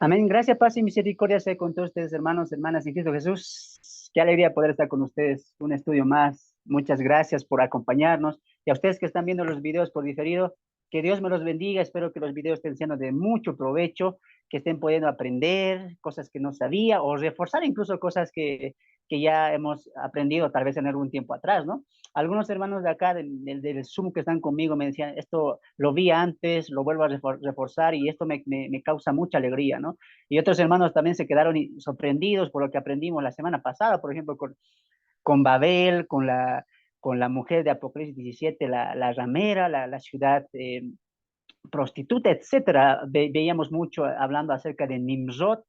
Amén. Gracias, paz y misericordia sea con todos ustedes, hermanos, hermanas en Cristo Jesús. Qué alegría poder estar con ustedes. Un estudio más. Muchas gracias por acompañarnos. Y a ustedes que están viendo los videos por diferido, que Dios me los bendiga. Espero que los videos estén siendo de mucho provecho, que estén pudiendo aprender cosas que no sabía o reforzar incluso cosas que ya hemos aprendido tal vez en algún tiempo atrás, ¿no? Algunos hermanos de acá, del Zoom que están conmigo, me decían, esto lo vi antes, lo vuelvo a reforzar y esto me causa mucha alegría, ¿no? Y otros hermanos también se quedaron sorprendidos por lo que aprendimos la semana pasada, por ejemplo, con Babel, con la mujer de Apocalipsis 17, la ramera, la ciudad prostituta, etcétera. Veíamos mucho hablando acerca de Nimrod.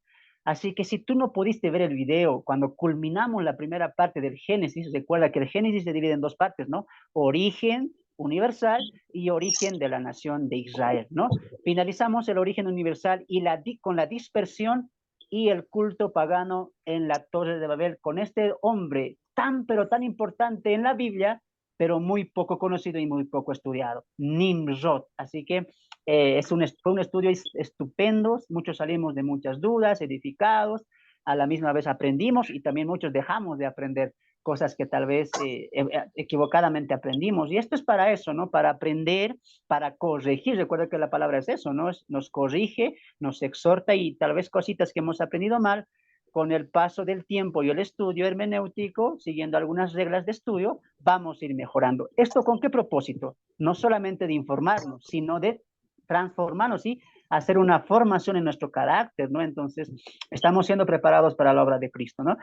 Así que si tú no pudiste ver el video, cuando culminamos la primera parte del Génesis, recuerda que el Génesis se divide en dos partes, ¿no? Origen universal y origen de la nación de Israel, ¿no? Finalizamos el origen universal y con la dispersión y el culto pagano en la Torre de Babel, con este hombre tan, pero tan importante en la Biblia, pero muy poco conocido y muy poco estudiado, Nimrod. Así que fue un estudio estupendo, muchos salimos de muchas dudas, edificados, a la misma vez aprendimos y también muchos dejamos de aprender cosas que tal vez equivocadamente aprendimos. Y esto es para eso, ¿no? Para aprender, para corregir. Recuerda que la palabra es eso, ¿no? Nos corrige, nos exhorta y tal vez cositas que hemos aprendido mal, con el paso del tiempo y el estudio hermenéutico, siguiendo algunas reglas de estudio, vamos a ir mejorando. ¿Esto con qué propósito? No solamente de informarnos, sino de transformarnos y hacer una formación en nuestro carácter, ¿no? Entonces, estamos siendo preparados para la obra de Cristo, ¿no?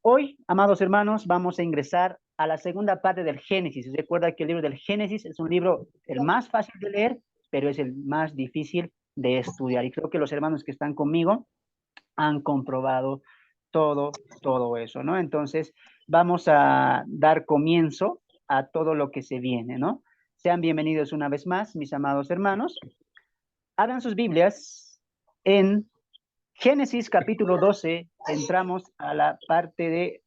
Hoy, amados hermanos, vamos a ingresar a la segunda parte del Génesis. Recuerda que el libro del Génesis es un libro el más fácil de leer, pero es el más difícil de estudiar. Y creo que los hermanos que están conmigo han comprobado todo eso, ¿no? Entonces, vamos a dar comienzo a todo lo que se viene, ¿no? Sean bienvenidos una vez más, mis amados hermanos. Abran sus Biblias en Génesis capítulo 12, entramos a la parte de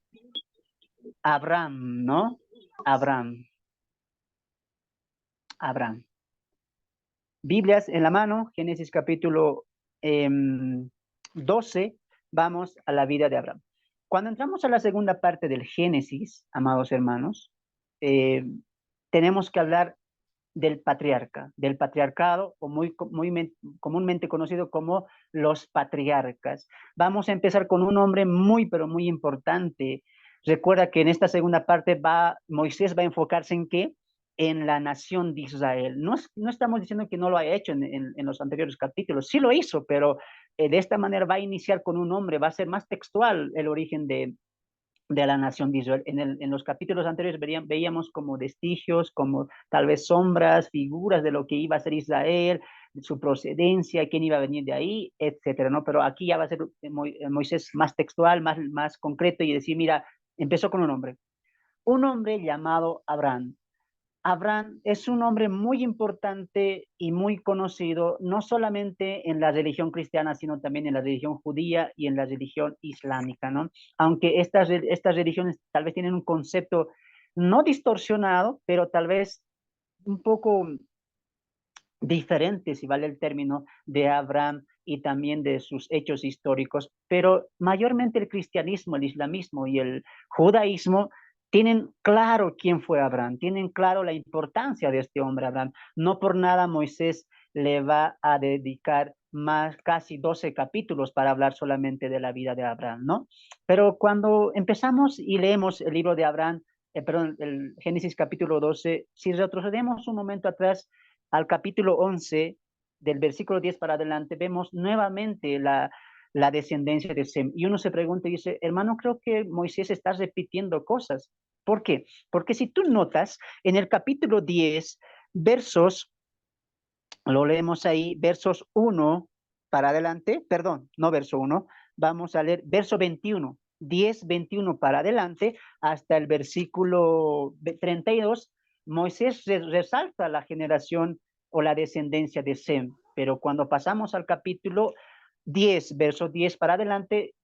Abraham, ¿no? Abraham, Abraham. Biblias en la mano, Génesis capítulo 12, vamos a la vida de Abraham. Cuando entramos a la segunda parte del Génesis, amados hermanos, eh, tenemos que hablar del patriarca, del patriarcado, o muy comúnmente conocido como los patriarcas. Vamos a empezar con un hombre muy, pero muy importante. Recuerda que en esta segunda parte Moisés va a enfocarse en qué? En la nación de Israel. No estamos diciendo que no lo haya hecho en los anteriores capítulos, sí lo hizo, pero de esta manera va a iniciar con un hombre, va a ser más textual el origen de la nación de Israel. En los capítulos anteriores veíamos como vestigios, como tal vez sombras, figuras de lo que iba a ser Israel, su procedencia, quién iba a venir de ahí, etcétera, ¿no? Pero aquí ya va a ser Moisés más textual, más concreto y decir, mira, empezó con un hombre llamado Abraham. Abraham es un hombre muy importante y muy conocido, no solamente en la religión cristiana, sino también en la religión judía y en la religión islámica, ¿no? Aunque estas religiones tal vez tienen un concepto no distorsionado, pero tal vez un poco diferente, si vale el término, de Abraham y también de sus hechos históricos, pero mayormente el cristianismo, el islamismo y el judaísmo tienen claro quién fue Abraham, tienen claro la importancia de este hombre Abraham. No por nada Moisés le va a dedicar más casi 12 capítulos para hablar solamente de la vida de Abraham, ¿no? Pero cuando empezamos y leemos el libro de Abraham, perdón, el Génesis capítulo 12, si retrocedemos un momento atrás, al capítulo 11, del versículo 10 para adelante, vemos nuevamente la descendencia de Sem. Y uno se pregunta y dice, hermano, creo que Moisés está repitiendo cosas. ¿Por qué? Porque si tú notas, en el capítulo 10, versos, lo leemos ahí, versos 1 para adelante, perdón, no verso 1, vamos a leer verso 21, 10, 21 para adelante, hasta el versículo 32, Moisés resalta la generación o la descendencia de Sem, pero cuando pasamos al capítulo 10, verso 10 para adelante,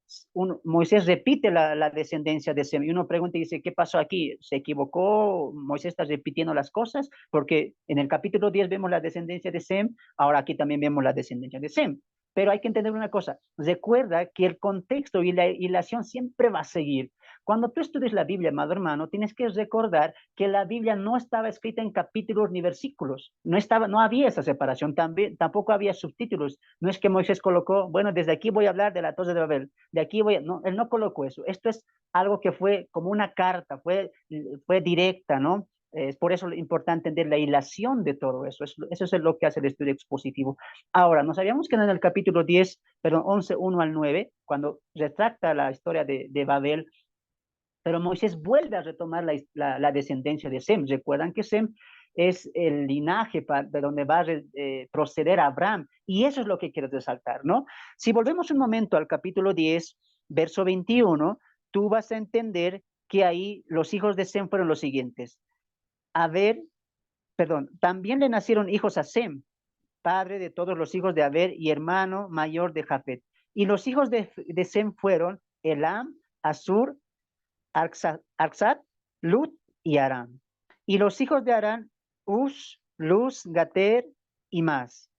Moisés repite la descendencia de Sem y uno pregunta y dice, ¿qué pasó aquí? ¿Se equivocó? ¿Moisés está repitiendo las cosas? Porque en el capítulo 10 vemos la descendencia de Sem, ahora aquí también vemos la descendencia de Sem. Pero hay que entender una cosa, recuerda que el contexto y la ilación siempre va a seguir. Cuando tú estudias la Biblia, amado hermano, tienes que recordar que la Biblia no estaba escrita en capítulos ni versículos, no había esa separación, tampoco había subtítulos. No es que Moisés colocó, bueno, desde aquí voy a hablar de la Torre de Babel, de aquí no, él no colocó eso. Esto es algo que fue como una carta, fue directa, ¿no? Es por eso importante entender la hilación de todo eso. Eso es lo que hace el estudio expositivo. Ahora, nos habíamos quedado en el capítulo 10, perdón, 11, 1 al 9, cuando retracta la historia de Babel, pero Moisés vuelve a retomar la descendencia de Sem. Recuerdan que Sem es el linaje de donde va a proceder Abraham, y eso es lo que quiero resaltar, ¿no? Si volvemos un momento al capítulo 10, verso 21, tú vas a entender que ahí los hijos de Sem fueron los siguientes. También le nacieron hijos a Sem, padre de todos los hijos de Aber y hermano mayor de Jafet. Y los hijos de Sem fueron Elam, Asur, Arxad, Lut y Aram. Y los hijos de Aram, Uz, Luz, Gater y más.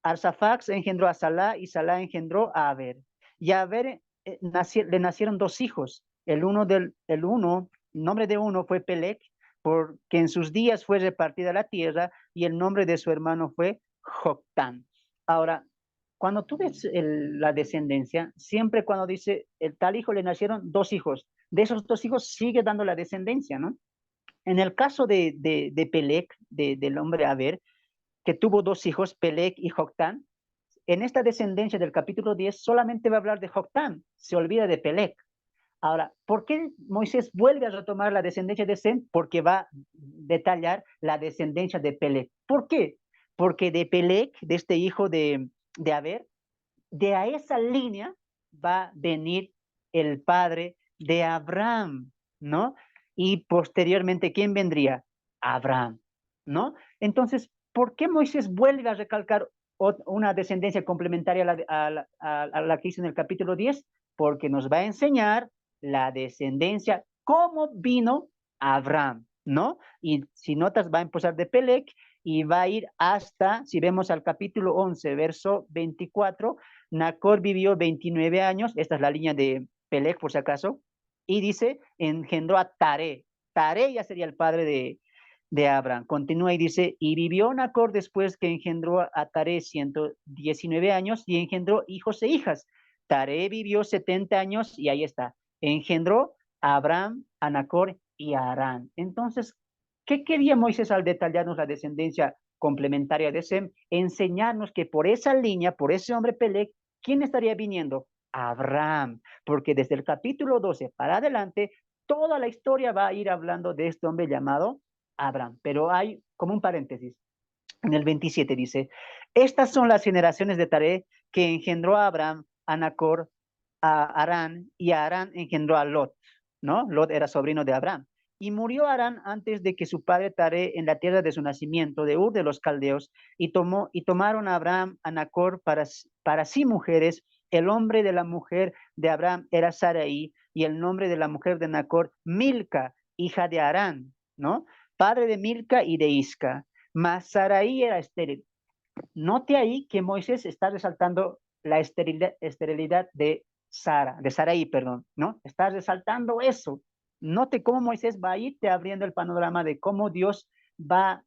Arsafax engendró a Salah y Salah engendró a Aber. Y a Aber le nacieron dos hijos. El nombre de uno fue Pelec, porque en sus días fue repartida la tierra, y el nombre de su hermano fue Joctán. Ahora, cuando tú ves la descendencia, siempre cuando dice el tal hijo le nacieron dos hijos, de esos dos hijos sigue dando la descendencia, ¿no? En el caso de Pelec, del hombre Aber, que tuvo dos hijos, Pelec y Joctán, en esta descendencia del capítulo 10 solamente va a hablar de Joctán, se olvida de Pelec. Ahora, ¿por qué Moisés vuelve a retomar la descendencia de Sem? Porque va a detallar la descendencia de Pelec. ¿Por qué? Porque de Pelec, de este hijo de Aber, de a esa línea va a venir el padre de Abraham, ¿no? Y posteriormente, ¿quién vendría? Abraham, ¿no? Entonces, ¿por qué Moisés vuelve a recalcar una descendencia complementaria a la que hizo en el capítulo 10? Porque nos va a enseñar la descendencia, cómo vino Abraham, ¿no? Y si notas, va a empezar de Pelec y va a ir hasta, si vemos al capítulo 11, verso 24, Nacor vivió 29 años, esta es la línea de Pelec por si acaso, y dice, engendró a Taré. Taré ya sería el padre de Abraham. Continúa y dice, y vivió Nacor después que engendró a Taré 119 años y engendró hijos e hijas. Taré vivió 70 años y ahí está. Engendró a Abraham, a Nacor y a Harán. Entonces, ¿qué quería Moisés al detallarnos la descendencia complementaria de Sem? Enseñarnos que por esa línea, por ese hombre Pelec, ¿quién estaría viniendo? Abraham, porque desde el capítulo 12 para adelante, toda la historia va a ir hablando de este hombre llamado Abraham. Pero hay como un paréntesis. En el 27 dice, estas son las generaciones de Taré que engendró a Abraham, a Nacor, a Harán, y a Harán engendró a Lot, ¿no? Lot era sobrino de Abraham. Y murió Harán antes de que su padre Taré en la tierra de su nacimiento, de Ur de los Caldeos, y tomaron a Abraham, a Nacor para sí mujeres. El nombre de la mujer de Abraham era Sarai, y el nombre de la mujer de Nacor, Milca, hija de Harán, ¿no? Padre de Milca y de Isca. Mas Sarai era estéril. Note ahí que Moisés está resaltando la esterilidad de Sarai, perdón, ¿no? Está resaltando eso. Note cómo Moisés va a irte abriendo el panorama de cómo Dios va a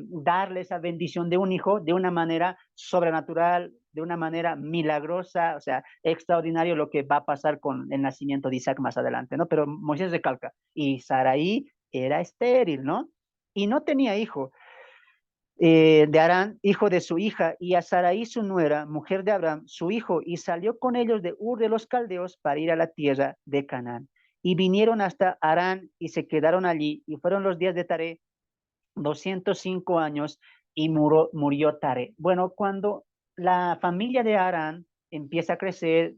darle esa bendición de un hijo de una manera sobrenatural, de una manera milagrosa, o sea, extraordinario lo que va a pasar con el nacimiento de Isaac más adelante, ¿no? Pero Moisés recalca, y Sarai era estéril, ¿no? Y no tenía hijo de Arán, hijo de su hija, y a Sarai su nuera, mujer de Abraham, su hijo, y salió con ellos de Ur de los Caldeos para ir a la tierra de Canaán. Y vinieron hasta Arán y se quedaron allí, y fueron los días de Taré 205 años, y murió Taré. Bueno, cuando la familia de Arán empieza a crecer,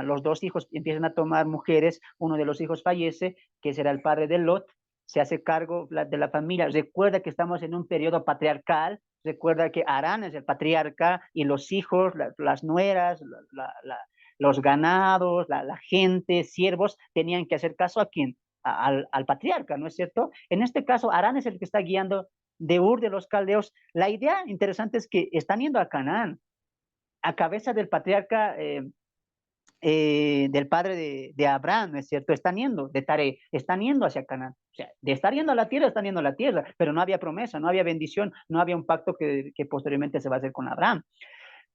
los dos hijos empiezan a tomar mujeres, uno de los hijos fallece, que será el padre de Lot, se hace cargo de la familia. Recuerda que estamos en un periodo patriarcal, recuerda que Arán es el patriarca y los hijos, las nueras, los ganados, la gente, siervos, tenían que hacer caso a quién, al patriarca, ¿no es cierto? En este caso, Arán es el que está guiando de Ur de los Caldeos. La idea interesante es que están yendo a Canaán. a cabeza del patriarca, del padre de Abraham, ¿no es cierto? Están yendo, de Taré, están yendo hacia Canaán. O sea, de estar yendo a la tierra, están yendo a la tierra, pero no había promesa, no había bendición, no había un pacto que posteriormente se va a hacer con Abraham.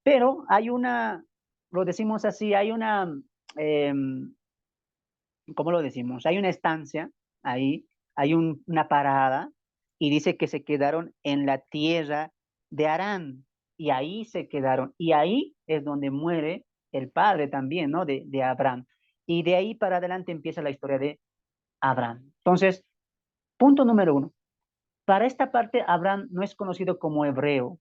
Pero hay una, lo decimos así, hay una, eh, ¿cómo lo decimos? Hay una estancia ahí, hay una parada, y dice que se quedaron en la tierra de Harán, y ahí se quedaron, y ahí es donde muere el padre también, ¿no? De Abraham. Y de ahí para adelante empieza la historia de Abraham. Entonces, punto número uno. Para esta parte, Abraham no es conocido como hebreo,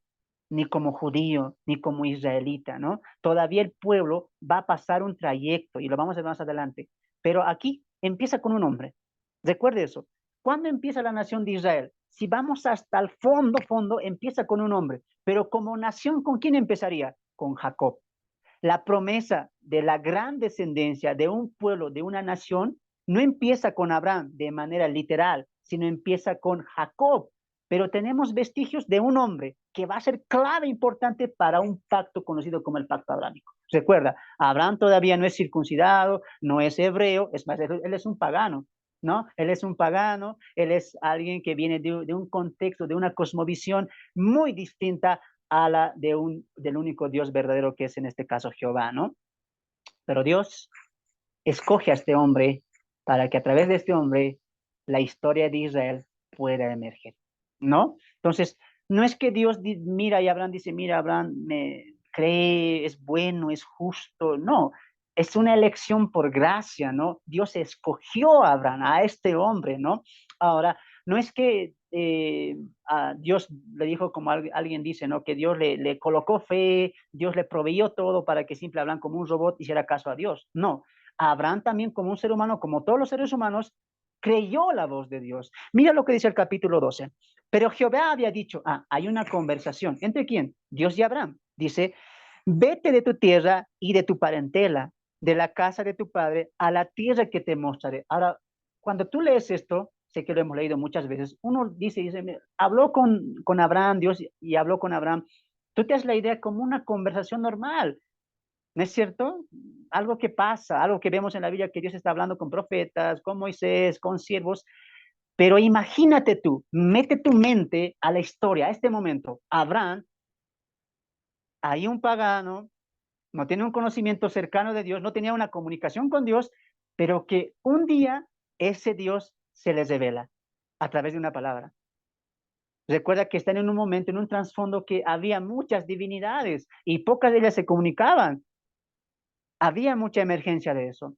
ni como judío, ni como israelita, ¿no? Todavía el pueblo va a pasar un trayecto, y lo vamos a ver más adelante. Pero aquí empieza con un hombre. Recuerde eso. ¿Cuándo empieza la nación de Israel? Si vamos hasta el fondo, fondo, empieza con un hombre. Pero como nación, ¿con quién empezaría? Con Jacob. La promesa de la gran descendencia de un pueblo, de una nación, no empieza con Abraham de manera literal, sino empieza con Jacob. Pero tenemos vestigios de un hombre que va a ser clave importante para un pacto conocido como el pacto abrámico. Recuerda, Abraham todavía no es circuncidado, no es hebreo, es más, él es un pagano, ¿no? Él es un pagano, él es alguien que viene de un contexto, de una cosmovisión muy distinta a la del único Dios verdadero, que es en este caso Jehová, ¿no? Pero Dios escoge a este hombre para que a través de este hombre la historia de Israel pueda emerger, ¿no? Entonces, no es que Dios mira y Abraham dice, mira, Abraham me cree, es bueno, es justo, no, es una elección por gracia, ¿no? Dios escogió a Abraham, a este hombre, ¿no? Ahora, no es que a Dios le dijo, como alguien dice, ¿no? Que Dios le colocó fe, Dios le proveyó todo para que simple Abraham como un robot hiciera caso a Dios. No, Abraham también como un ser humano, como todos los seres humanos, creyó la voz de Dios. Mira lo que dice el capítulo 12. Pero Jehová había dicho, hay una conversación. ¿Entre quién? Dios y Abraham. Dice, vete de tu tierra y de tu parentela, de la casa de tu padre, a la tierra que te mostraré. Ahora, cuando tú lees esto, sé que lo hemos leído muchas veces, uno dice, habló con Abraham, Dios, y habló con Abraham. Tú te das la idea como una conversación normal, ¿no es cierto? Algo que pasa, algo que vemos en la Biblia, que Dios está hablando con profetas, con Moisés, con siervos, pero imagínate tú, mete tu mente a la historia, a este momento. Abraham, hay un pagano, no tiene un conocimiento cercano de Dios, no tenía una comunicación con Dios, pero que un día ese Dios se les revela a través de una palabra. Recuerda que están en un momento, en un trasfondo que había muchas divinidades y pocas de ellas se comunicaban. Había mucha emergencia de eso.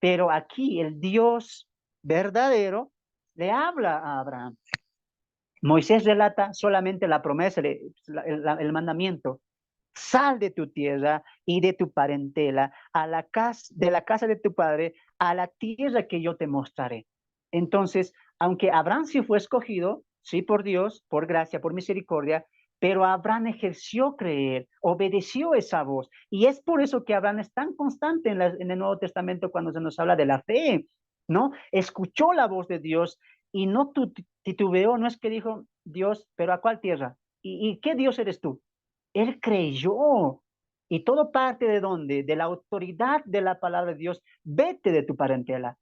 Pero aquí el Dios verdadero le habla a Abraham. Moisés relata solamente la promesa, el mandamiento. Sal de tu tierra y de tu parentela a la casa, de la casa de tu padre a la tierra que yo te mostraré. Entonces, aunque Abraham sí fue escogido, sí por Dios, por gracia, por misericordia, pero Abraham ejerció creer, obedeció esa voz. Y es por eso que Abraham es tan constante en el Nuevo Testamento cuando se nos habla de la fe, ¿no? Escuchó la voz de Dios y no titubeó, no es que dijo, Dios, pero ¿a cuál tierra? ¿Y qué Dios eres tú? Él creyó. Y todo parte de dónde? De la autoridad de la palabra de Dios. Vete de tu parentela.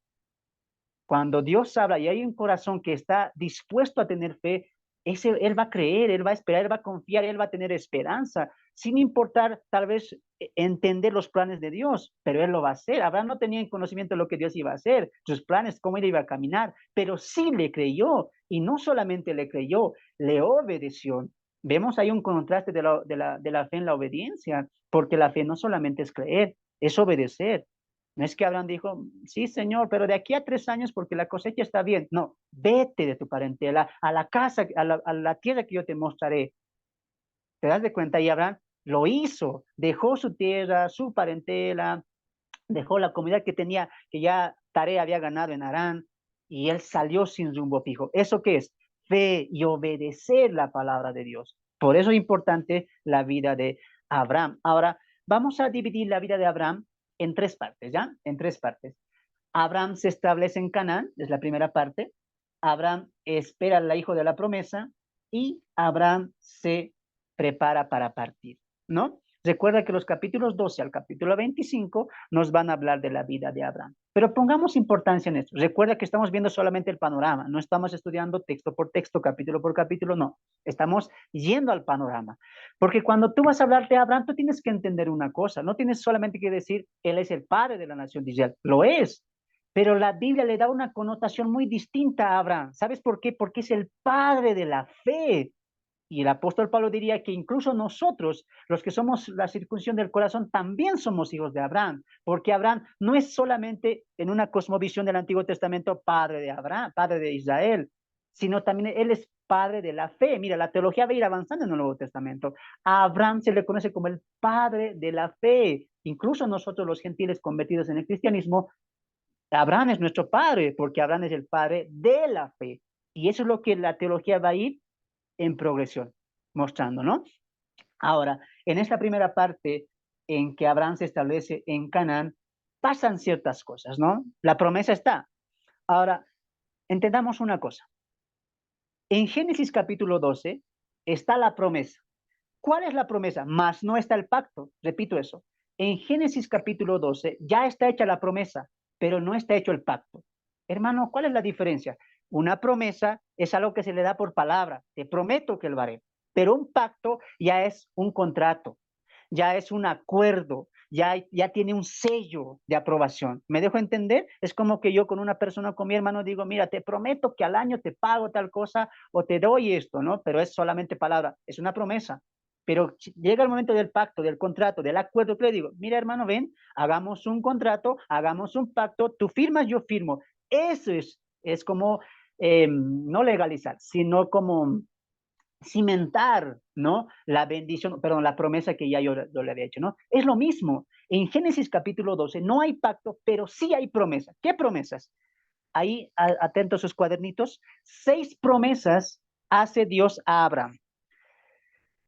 Cuando Dios habla y hay un corazón que está dispuesto a tener fe, él va a creer, él va a esperar, él va a confiar, él va a tener esperanza, sin importar tal vez entender los planes de Dios, pero él lo va a hacer. Abraham no tenía conocimiento de lo que Dios iba a hacer, sus planes, cómo él iba a caminar, pero sí le creyó, y no solamente le creyó, le obedeció. Vemos ahí un contraste de la fe en la obediencia, porque la fe no solamente es creer, es obedecer. No es que Abraham dijo, sí, Señor, pero de aquí a 3 años porque la cosecha está bien. No, vete de tu parentela a la casa, a la tierra que yo te mostraré. ¿Te das de cuenta? Y Abraham lo hizo, dejó su tierra, su parentela, dejó la comunidad que tenía, que ya Tarea había ganado en Harán, y él salió sin rumbo fijo. ¿Eso qué es? Fe y obedecer la palabra de Dios. Por eso es importante la vida de Abraham. Ahora, vamos a dividir la vida de Abraham en tres partes, ¿ya? En tres partes. Abraham se establece en Canaán, es la primera parte. Abraham espera al hijo de la promesa y Abraham se prepara para partir, ¿no? Recuerda que los capítulos 12 al capítulo 25 nos van a hablar de la vida de Abraham. Pero pongamos importancia en esto. Recuerda que estamos viendo solamente el panorama, no estamos estudiando texto por texto, capítulo por capítulo, no. Estamos yendo al panorama. Porque cuando tú vas a hablar de Abraham, tú tienes que entender una cosa. No tienes solamente que decir, él es el padre de la nación de Israel. Lo es. Pero la Biblia le da una connotación muy distinta a Abraham. ¿Sabes por qué? Porque es el padre de la fe. Y el apóstol Pablo diría que incluso nosotros, los que somos la circuncisión del corazón, también somos hijos de Abraham, porque Abraham no es solamente en una cosmovisión del Antiguo Testamento padre de Abraham, padre de Israel, sino también él es padre de la fe. Mira, la teología va a ir avanzando en el Nuevo Testamento. A Abraham se le conoce como el padre de la fe. Incluso nosotros los gentiles convertidos en el cristianismo, Abraham es nuestro padre, porque Abraham es el padre de la fe. Y eso es lo que la teología va a ir en progresión, mostrando, ¿no? Ahora, en esta primera parte en que Abraham se establece en Canaán, pasan ciertas cosas, ¿no? La promesa está. Ahora, entendamos una cosa. En Génesis capítulo 12 está la promesa. ¿Cuál es la promesa? Más no está el pacto. Repito eso. En Génesis capítulo 12 ya está hecha la promesa, pero no está hecho el pacto. Hermano, ¿cuál es la diferencia? Una promesa es algo que se le da por palabra. Te prometo que lo haré. Pero un pacto ya es un contrato, ya es un acuerdo, ya tiene un sello de aprobación. ¿Me dejo entender? Es como que yo con una persona, con mi hermano, digo, mira, te prometo que al año te pago tal cosa o te doy esto, ¿no? Pero es solamente palabra, es una promesa. Pero llega el momento del pacto, del contrato, del acuerdo, que le digo, mira hermano, ven, hagamos un contrato, hagamos un pacto, tú firmas, yo firmo. Eso es como, no legalizar, sino como cimentar, ¿no? La bendición, perdón, la promesa que ya yo le había hecho, ¿no? Es lo mismo. En Génesis capítulo 12 no hay pacto, pero sí hay promesa. ¿Qué promesas? Ahí, atentos a sus cuadernitos, 6 promesas hace Dios a Abraham.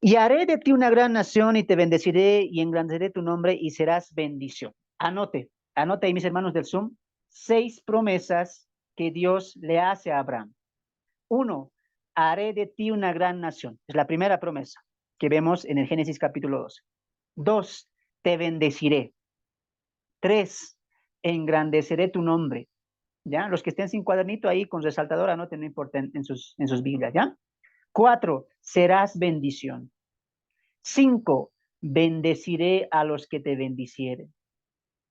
Y haré de ti una gran nación y te bendeciré y engrandeceré tu nombre y serás bendición. Anote ahí mis hermanos del Zoom, 6 promesas que Dios le hace a Abraham. 1, haré de ti una gran nación. Es la primera promesa que vemos en el Génesis capítulo 12. 2, te bendeciré. 3, engrandeceré tu nombre. ¿Ya? Los que estén sin cuadernito ahí con resaltador, anoten, no importa en sus Biblias, ¿ya? 4, serás bendición. 5, bendeciré a los que te bendicieren.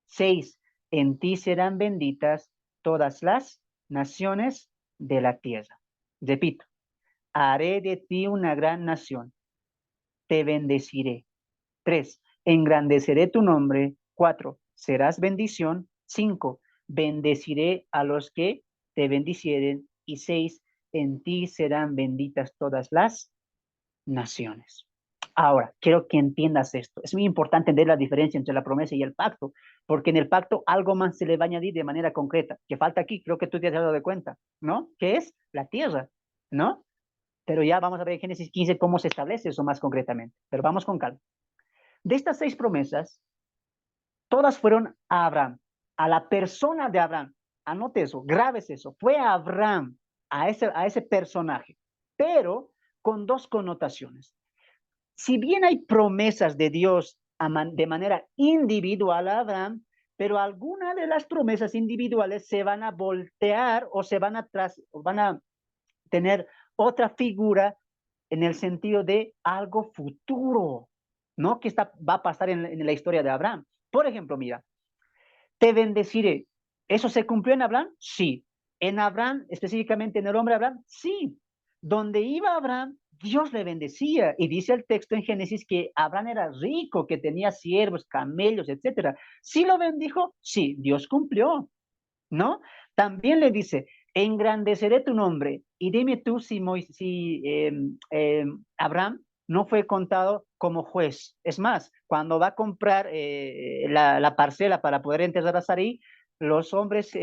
6, en ti serán benditas todas las naciones de la tierra. Repito, haré de ti una gran nación, te bendeciré. 3, engrandeceré tu nombre. 4, serás bendición. 5, bendeciré a los que te bendicieren. Y 6, en ti serán benditas todas las naciones. Ahora, quiero que entiendas esto. Es muy importante entender la diferencia entre la promesa y el pacto, porque en el pacto algo más se le va a añadir de manera concreta. Que falta aquí, creo que tú te has dado de cuenta, ¿no? Que es la tierra, ¿no? Pero ya vamos a ver en Génesis 15 cómo se establece eso más concretamente. Pero vamos con calma. De estas 6 promesas, todas fueron a Abraham, a la persona de Abraham. Anote eso, grabes eso. Fue a Abraham, a ese personaje, pero con 2 connotaciones. Si bien hay promesas de Dios de manera individual a Abraham, pero algunas de las promesas individuales se van a voltear o van a tener otra figura en el sentido de algo futuro, ¿no? Que va a pasar en la historia de Abraham. Por ejemplo, mira, te bendeciré. ¿Eso se cumplió en Abraham? Sí. ¿En Abraham, específicamente en el hombre Abraham? Sí. Donde iba Abraham, Dios le bendecía. Y dice el texto en Génesis que Abraham era rico, que tenía siervos, camellos, etcétera. ¿Sí lo bendijo? Sí, Dios cumplió, ¿no? También le dice, engrandeceré tu nombre. Y dime tú si Abraham no fue contado como juez. Es más, cuando va a comprar la parcela para poder enterrar a Sarai, los hombres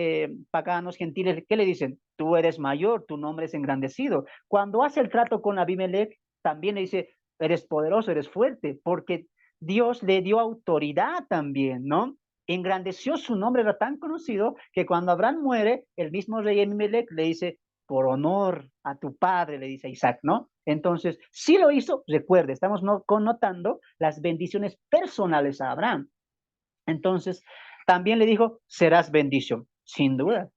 paganos, gentiles, ¿qué le dicen? Tú eres mayor, tu nombre es engrandecido. Cuando hace el trato con Abimelech, también le dice, eres poderoso, eres fuerte, porque Dios le dio autoridad también, ¿no? Engrandeció su nombre, era tan conocido que cuando Abraham muere, el mismo rey Abimelech le dice, por honor a tu padre, le dice a Isaac, ¿no? Entonces, si lo hizo, recuerde, estamos connotando las bendiciones personales a Abraham. Entonces, también le dijo, serás bendición, sin duda.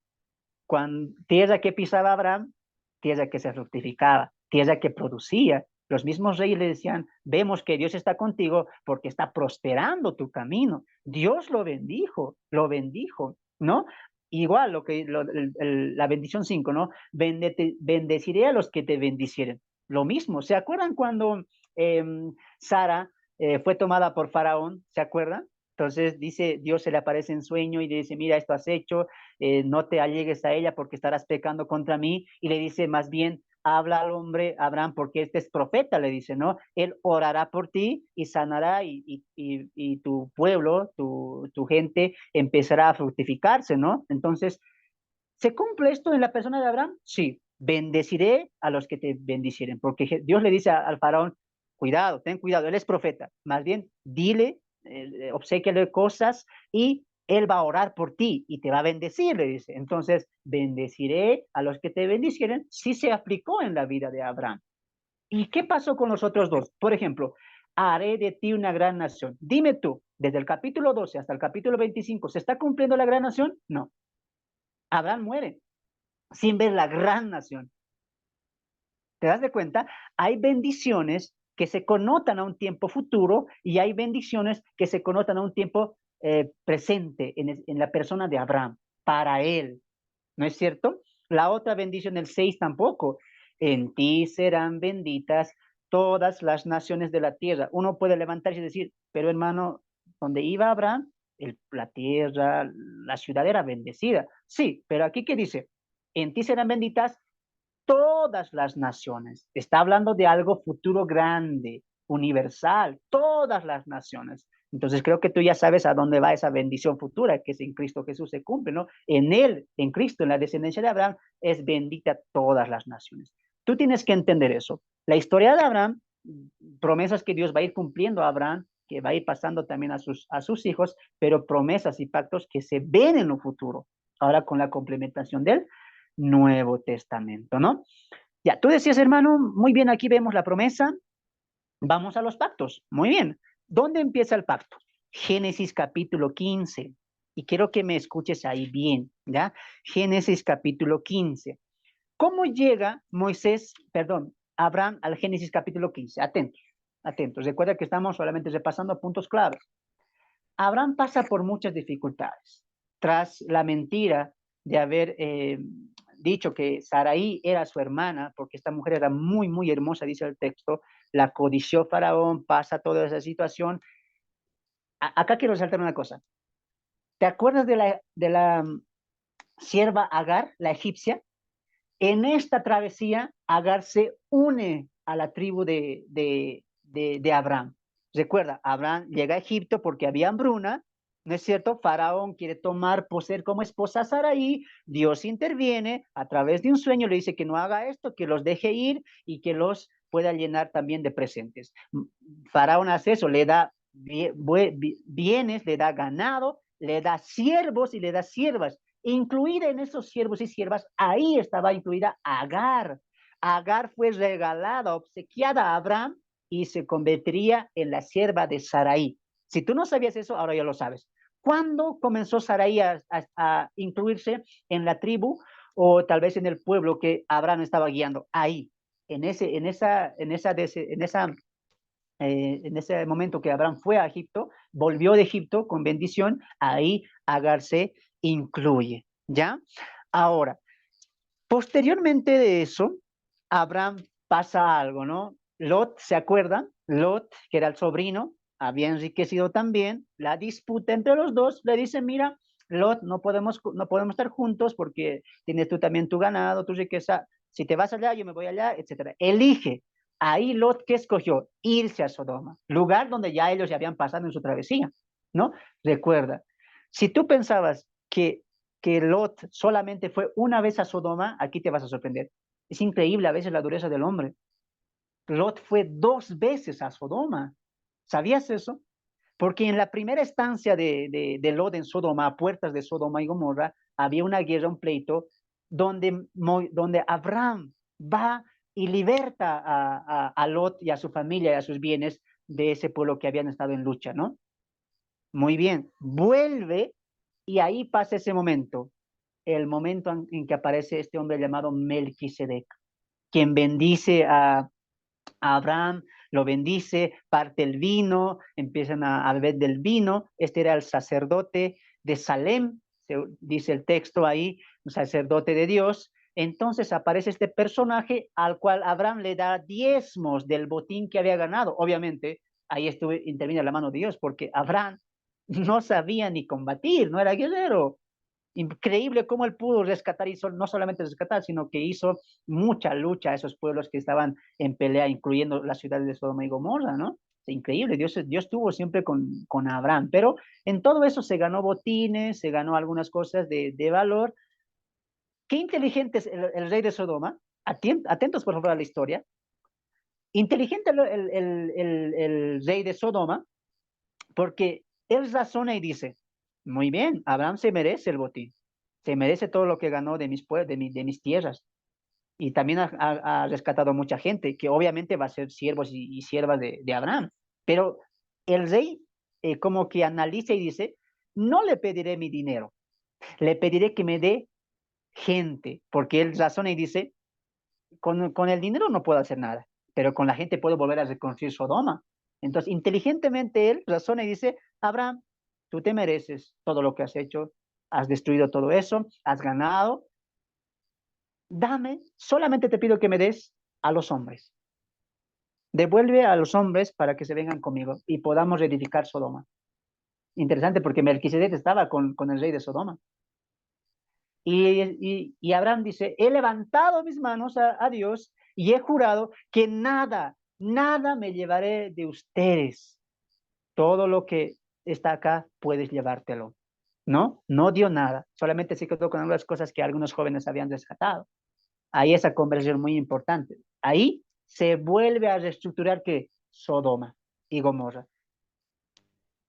Cuando, tierra que pisaba Abraham, tierra que se fructificaba, tierra que producía. Los mismos reyes le decían, vemos que Dios está contigo porque está prosperando tu camino. Dios lo bendijo, ¿no? Igual la bendición 5, ¿no? Bendeciré a los que te bendicieren. Lo mismo, ¿se acuerdan cuando Sara fue tomada por Faraón? ¿Se acuerdan? Entonces dice, Dios se le aparece en sueño y le dice, mira, esto has hecho, no te allegues a ella porque estarás pecando contra mí. Y le dice, más bien, habla al hombre Abraham porque este es profeta, le dice, ¿no? Él orará por ti y sanará y tu pueblo, tu gente empezará a fructificarse, ¿no? Entonces, ¿se cumple esto en la persona de Abraham? Sí, bendeciré a los que te bendicieren, porque Dios le dice al faraón, cuidado, ten cuidado, él es profeta, más bien dile, obséquiale cosas y él va a orar por ti y te va a bendecir, le dice. Entonces, bendeciré a los que te bendicieren, sí se aplicó en la vida de Abraham. ¿Y qué pasó con los otros dos? Por ejemplo, haré de ti una gran nación. Dime tú, desde el capítulo 12 hasta el capítulo 25, ¿se está cumpliendo la gran nación? No. Abraham muere sin ver la gran nación. ¿Te das de cuenta? Hay bendiciones que se connotan a un tiempo futuro y hay bendiciones que se connotan a un tiempo presente en la persona de Abraham, para él. ¿No es cierto? La otra bendición, el 6 tampoco. En ti serán benditas todas las naciones de la tierra. Uno puede levantarse y decir, pero hermano, donde iba Abraham, la tierra, la ciudad era bendecida. Sí, pero aquí ¿qué dice? En ti serán benditas todas las naciones. Está hablando de algo futuro grande, universal, todas las naciones. Entonces creo que tú ya sabes a dónde va esa bendición futura, que es en Cristo Jesús se cumple, ¿no? En Él, en Cristo, en la descendencia de Abraham, es bendita todas las naciones. Tú tienes que entender eso. La historia de Abraham, promesas que Dios va a ir cumpliendo a Abraham, que va a ir pasando también a sus hijos, pero promesas y pactos que se ven en un futuro. Ahora con la complementación del Nuevo Testamento, ¿no? Ya, tú decías, hermano, muy bien, aquí vemos la promesa, vamos a los pactos, muy bien. ¿Dónde empieza el pacto? Génesis capítulo 15, y quiero que me escuches ahí bien, ¿ya? Génesis capítulo 15. ¿Cómo llega Moisés, perdón, Abraham al Génesis capítulo 15? Atentos, atentos. Recuerda que estamos solamente repasando puntos claves. Abraham pasa por muchas dificultades. Tras la mentira de haber dicho que Saraí era su hermana, porque esta mujer era muy, muy hermosa, dice el texto, la codició Faraón, pasa toda esa situación. Acá quiero resaltar una cosa. ¿Te acuerdas de la sierva Agar, la egipcia? En esta travesía, Agar se une a la tribu de Abraham. Recuerda, Abraham llega a Egipto porque había hambruna, ¿no es cierto? Faraón quiere poseer como esposa a Sarai, Dios interviene a través de un sueño, le dice que no haga esto, que los deje ir y que los pueda llenar también de presentes. Faraón hace eso, le da bienes, le da ganado, le da siervos y le da siervas. Incluida en esos siervos y siervas, ahí estaba incluida Agar. Agar fue regalada, obsequiada a Abraham y se convertiría en la sierva de Sarai. Si tú no sabías eso, ahora ya lo sabes. ¿Cuándo comenzó Sarai a incluirse en la tribu o tal vez en el pueblo que Abraham estaba guiando? Ahí, en ese momento que Abraham fue a Egipto, volvió de Egipto con bendición, ahí Agar se incluye, ¿ya? Ahora, posteriormente de eso, Abraham pasa algo, ¿no? Lot, ¿se acuerdan? Lot, que era el sobrino, había enriquecido también, la disputa entre los dos, le dice, mira, Lot, no podemos estar juntos porque tienes tú también tu ganado, tu riqueza, si te vas allá, yo me voy allá, etcétera. Elige. Ahí Lot, ¿qué escogió? Irse a Sodoma, lugar donde ya ellos ya habían pasado en su travesía, ¿no? Recuerda, si tú pensabas que Lot solamente fue una vez a Sodoma, aquí te vas a sorprender. Es increíble a veces la dureza del hombre. Lot fue 2 veces a Sodoma. ¿Sabías eso? Porque en la primera estancia de Lot en Sodoma, a puertas de Sodoma y Gomorra, había una guerra, un pleito, donde Abraham va y liberta a Lot y a su familia y a sus bienes de ese pueblo que habían estado en lucha, ¿no? Muy bien, vuelve y ahí pasa ese momento, el momento en que aparece este hombre llamado Melquisedec, quien bendice a Abraham, lo bendice, parte el vino, empiezan a beber del vino. Este era el sacerdote de Salem, dice el texto ahí, un sacerdote de Dios. Entonces aparece este personaje al cual Abraham le da diezmos del botín que había ganado. Obviamente, ahí interviene la mano de Dios, porque Abraham no sabía ni combatir, no era guerrero. Increíble cómo él pudo rescatar, hizo no solamente rescatar, sino que hizo mucha lucha a esos pueblos que estaban en pelea, incluyendo las ciudades de Sodoma y Gomorra, ¿no? Increíble, Dios estuvo siempre con Abraham, pero en todo eso se ganó botines, se ganó algunas cosas de valor. Qué inteligente es el rey de Sodoma. Atentos, por favor, a la historia. Inteligente el rey de Sodoma, porque él razona y dice, muy bien, Abraham se merece el botín, se merece todo lo que ganó de mis tierras. Y también ha rescatado mucha gente, que obviamente va a ser siervos y siervas de Abraham. Pero el rey como que analiza y dice, no le pediré mi dinero, le pediré que me dé gente, porque él razona y dice, con el dinero no puedo hacer nada, pero con la gente puedo volver a reconstruir Sodoma. Entonces, inteligentemente él razona y dice, Abraham, tú te mereces todo lo que has hecho, has destruido todo eso, has ganado, dame, solamente te pido que me des a los hombres. Devuelve a los hombres para que se vengan conmigo y podamos reedificar Sodoma. Interesante porque Melquisedec estaba con el rey de Sodoma. Y Abraham dice, he levantado mis manos a Dios y he jurado que nada me llevaré de ustedes. Todo lo que está acá puedes llevártelo. No, no dio nada, solamente se quedó con algunas cosas que algunos jóvenes habían rescatado. Ahí esa conversión muy importante. Ahí se vuelve a reestructurar que Sodoma y Gomorra,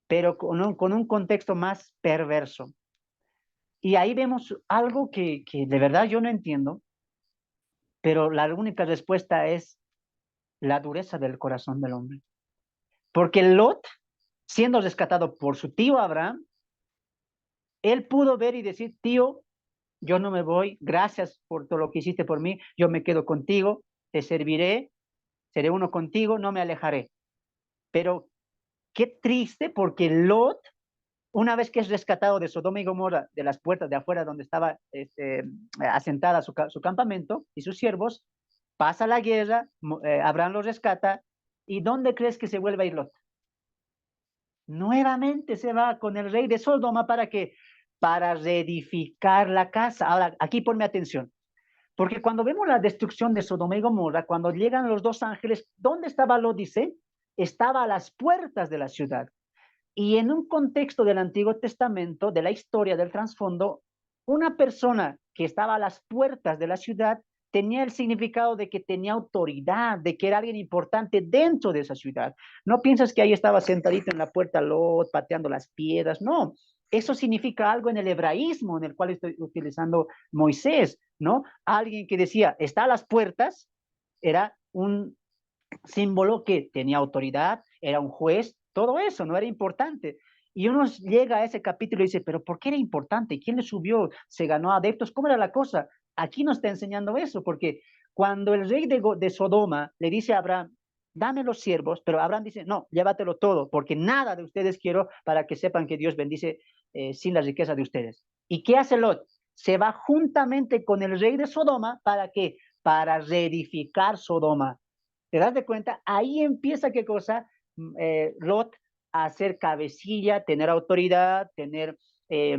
pero con un contexto más perverso. Y ahí vemos algo que de verdad yo no entiendo, pero la única respuesta es la dureza del corazón del hombre. Porque Lot, siendo rescatado por su tío Abraham, él pudo ver y decir, tío, yo no me voy, gracias por todo lo que hiciste por mí, yo me quedo contigo, te serviré, seré uno contigo, no me alejaré. Pero qué triste porque Lot, una vez que es rescatado de Sodoma y Gomorra, de las puertas de afuera donde estaba asentada su campamento y sus siervos, pasa la guerra, Abraham lo rescata, ¿y dónde crees que se vuelve a ir Lot? Nuevamente se va con el rey de Sodoma para que para reedificar la casa. Ahora, aquí ponme atención, porque cuando vemos la destrucción de Sodoma y Gomorra, cuando llegan los dos ángeles, ¿dónde estaba Lot? Dice, estaba a las puertas de la ciudad. Y en un contexto del Antiguo Testamento, de la historia, del trasfondo, una persona que estaba a las puertas de la ciudad tenía el significado de que tenía autoridad, de que era alguien importante dentro de esa ciudad. No piensas que ahí estaba sentadito en la puerta Lot, pateando las piedras, no. Eso significa algo en el hebraísmo en el cual estoy utilizando Moisés, ¿no? Alguien que decía, está a las puertas, era un símbolo que tenía autoridad, era un juez, todo eso no era importante. Y uno llega a ese capítulo y dice, pero ¿por qué era importante? ¿Quién le subió? ¿Se ganó adeptos? ¿Cómo era la cosa? Aquí nos está enseñando eso, porque cuando el rey de Sodoma le dice a Abraham, dame los siervos, pero Abraham dice, no, llévatelo todo, porque nada de ustedes quiero para que sepan que Dios bendice sin la riqueza de ustedes. ¿Y qué hace Lot? Se va juntamente con el rey de Sodoma para que para reedificar Sodoma. ¿Te das de cuenta? Ahí empieza qué cosa, Lot, a ser cabecilla, tener autoridad, tener eh,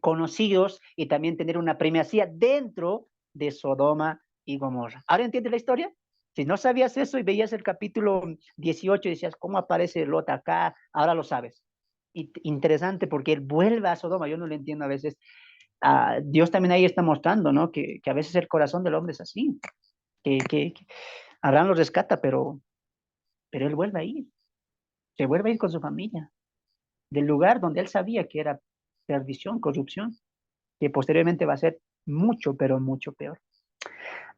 conocidos y también tener una primacía dentro de Sodoma y Gomorra. ¿Ahora entiendes la historia? Si no sabías eso y veías el capítulo 18 y decías, ¿cómo aparece Lot acá? Ahora lo sabes. Interesante porque él vuelve a Sodoma, yo no lo entiendo a veces. Dios también ahí está mostrando, ¿no? Que a veces el corazón del hombre es así, que Abraham lo rescata, pero él vuelve a ir, se vuelve a ir con su familia, del lugar donde él sabía que era perdición, corrupción, que posteriormente va a ser mucho, pero mucho peor.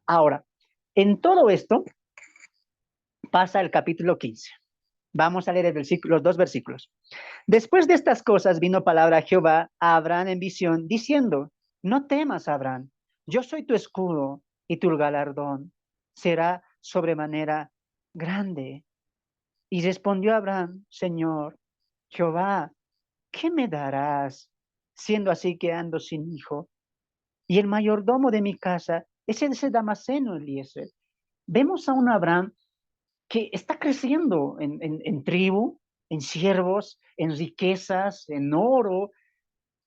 Ahora, En todo esto pasa el capítulo 15. Vamos a leer los dos versículos. Después de estas cosas vino palabra a Jehová a Abraham en visión, diciendo, no temas, Abraham, yo soy tu escudo y tu galardón será sobremanera grande. Y respondió Abraham, Señor, Jehová, ¿qué me darás, siendo así que ando sin hijo? Y el mayordomo de mi casa es ese Damaseno, Eliezer. Vemos a un Abraham que está creciendo en tribu, en siervos, en riquezas, en oro,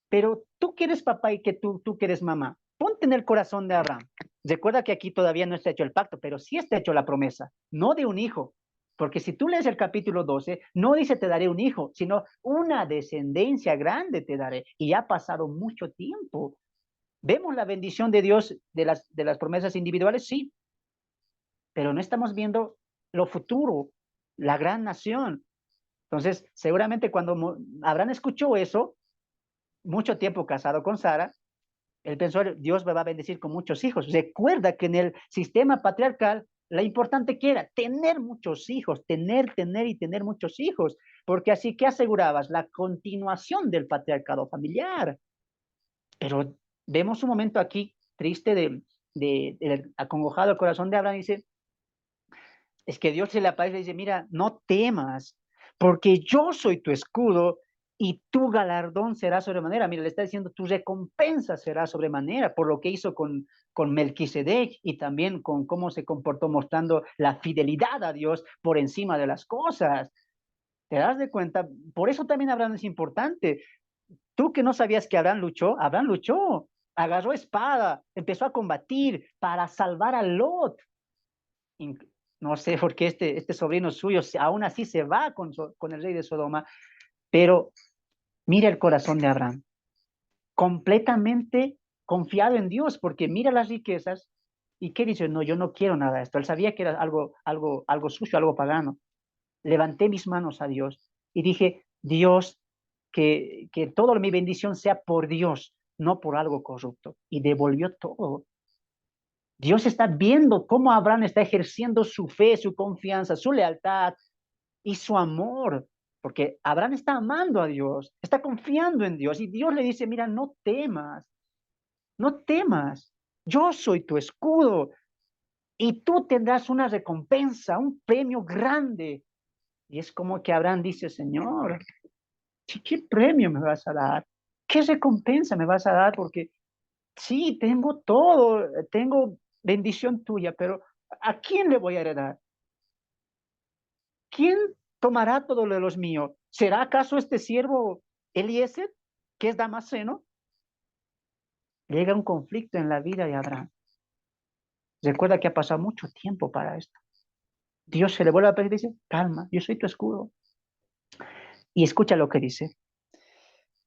pero tú que eres papá y que tú que eres mamá, ponte en el corazón de Abraham. Recuerda que aquí todavía no está hecho el pacto, pero sí está hecho la promesa, no de un hijo. Porque si tú lees el capítulo 12, no dice te daré un hijo, sino una descendencia grande te daré. Y ha pasado mucho tiempo. ¿Vemos la bendición de Dios de las promesas individuales? Sí, pero no estamos viendo lo futuro, la gran nación. Entonces, seguramente cuando Abraham escuchó eso, mucho tiempo casado con Sara, él pensó, Dios me va a bendecir con muchos hijos. Recuerda que en el sistema patriarcal, la importante que era tener muchos hijos, tener y tener muchos hijos, porque así que asegurabas la continuación del patriarcado familiar. Pero vemos un momento aquí triste del acongojado corazón de Abraham, dice, es que Dios se le aparece y dice, mira, no temas, porque yo soy tu escudo y tu galardón será sobremanera. Mira, le está diciendo, tu recompensa será sobremanera por lo que hizo con Melquisedec y también con cómo se comportó mostrando la fidelidad a Dios por encima de las cosas. ¿Te das de cuenta? Por eso también Abraham es importante. Tú que no sabías que Abraham luchó, agarró espada, empezó a combatir para salvar a Lot. No sé por qué este sobrino suyo aún así se va con el rey de Sodoma, pero mira el corazón de Abraham, completamente confiado en Dios, porque mira las riquezas y ¿qué dice? No, yo no quiero nada de esto. Él sabía que era algo sucio, algo pagano. Levanté mis manos a Dios y dije, Dios, que toda mi bendición sea por Dios, no por algo corrupto. Y devolvió todo. Dios está viendo cómo Abraham está ejerciendo su fe, su confianza, su lealtad y su amor, porque Abraham está amando a Dios, está confiando en Dios y Dios le dice, mira, no temas, no temas, yo soy tu escudo y tú tendrás una recompensa, un premio grande. Y es como que Abraham dice, Señor, ¿qué premio me vas a dar? ¿Qué recompensa me vas a dar? Porque sí, tengo todo, tengo bendición tuya, pero ¿a quién le voy a heredar? ¿Quién tomará todo lo de los míos? ¿Será acaso este siervo Eliezer, que es Damaseno? Llega un conflicto en la vida de Abraham. Recuerda que ha pasado mucho tiempo para esto. Dios se le vuelve a pedir y dice, calma, yo soy tu escudo. Y escucha lo que dice.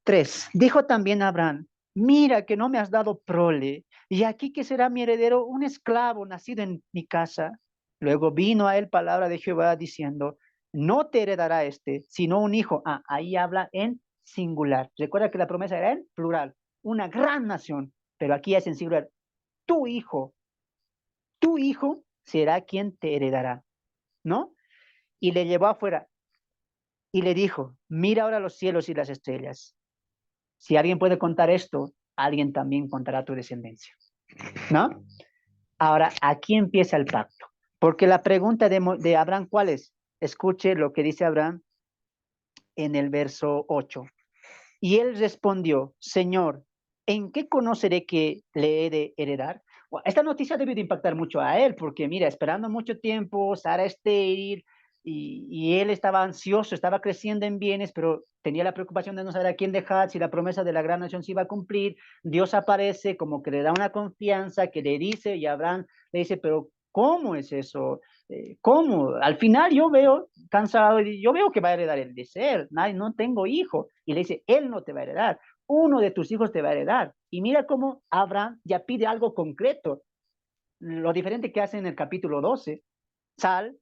3. Dijo también Abraham, mira que no me has dado prole, y aquí que será mi heredero un esclavo nacido en mi casa. Luego vino a él palabra de Jehová diciendo, no te heredará este, sino un hijo. Ah, ahí habla en singular. Recuerda que la promesa era en plural, una gran nación, pero aquí es en singular. Tu tu hijo será quien te heredará, ¿no? Y le llevó afuera y le dijo, mira ahora los cielos y las estrellas. Si alguien puede contar esto, alguien también contará tu descendencia, ¿no? Ahora, aquí empieza el pacto. Porque la pregunta de Abraham, ¿cuál es? Escuche lo que dice Abraham en el verso 8. Y él respondió, Señor, ¿en qué conoceré que le he de heredar? Bueno, esta noticia debe de impactar mucho a él, porque mira, esperando mucho tiempo, Sara estéril, y él estaba ansioso, estaba creciendo en bienes, pero tenía la preocupación de no saber a quién dejar, si la promesa de la gran nación se iba a cumplir. Dios aparece como que le da una confianza, que le dice, y Abraham le dice, pero ¿cómo es eso? ¿Cómo? Al final yo veo cansado y yo veo que va a heredar el de ser, no tengo hijo. Y le dice, él no te va a heredar, uno de tus hijos te va a heredar. Y mira cómo Abraham ya pide algo concreto, lo diferente que hace en el capítulo 12, sal,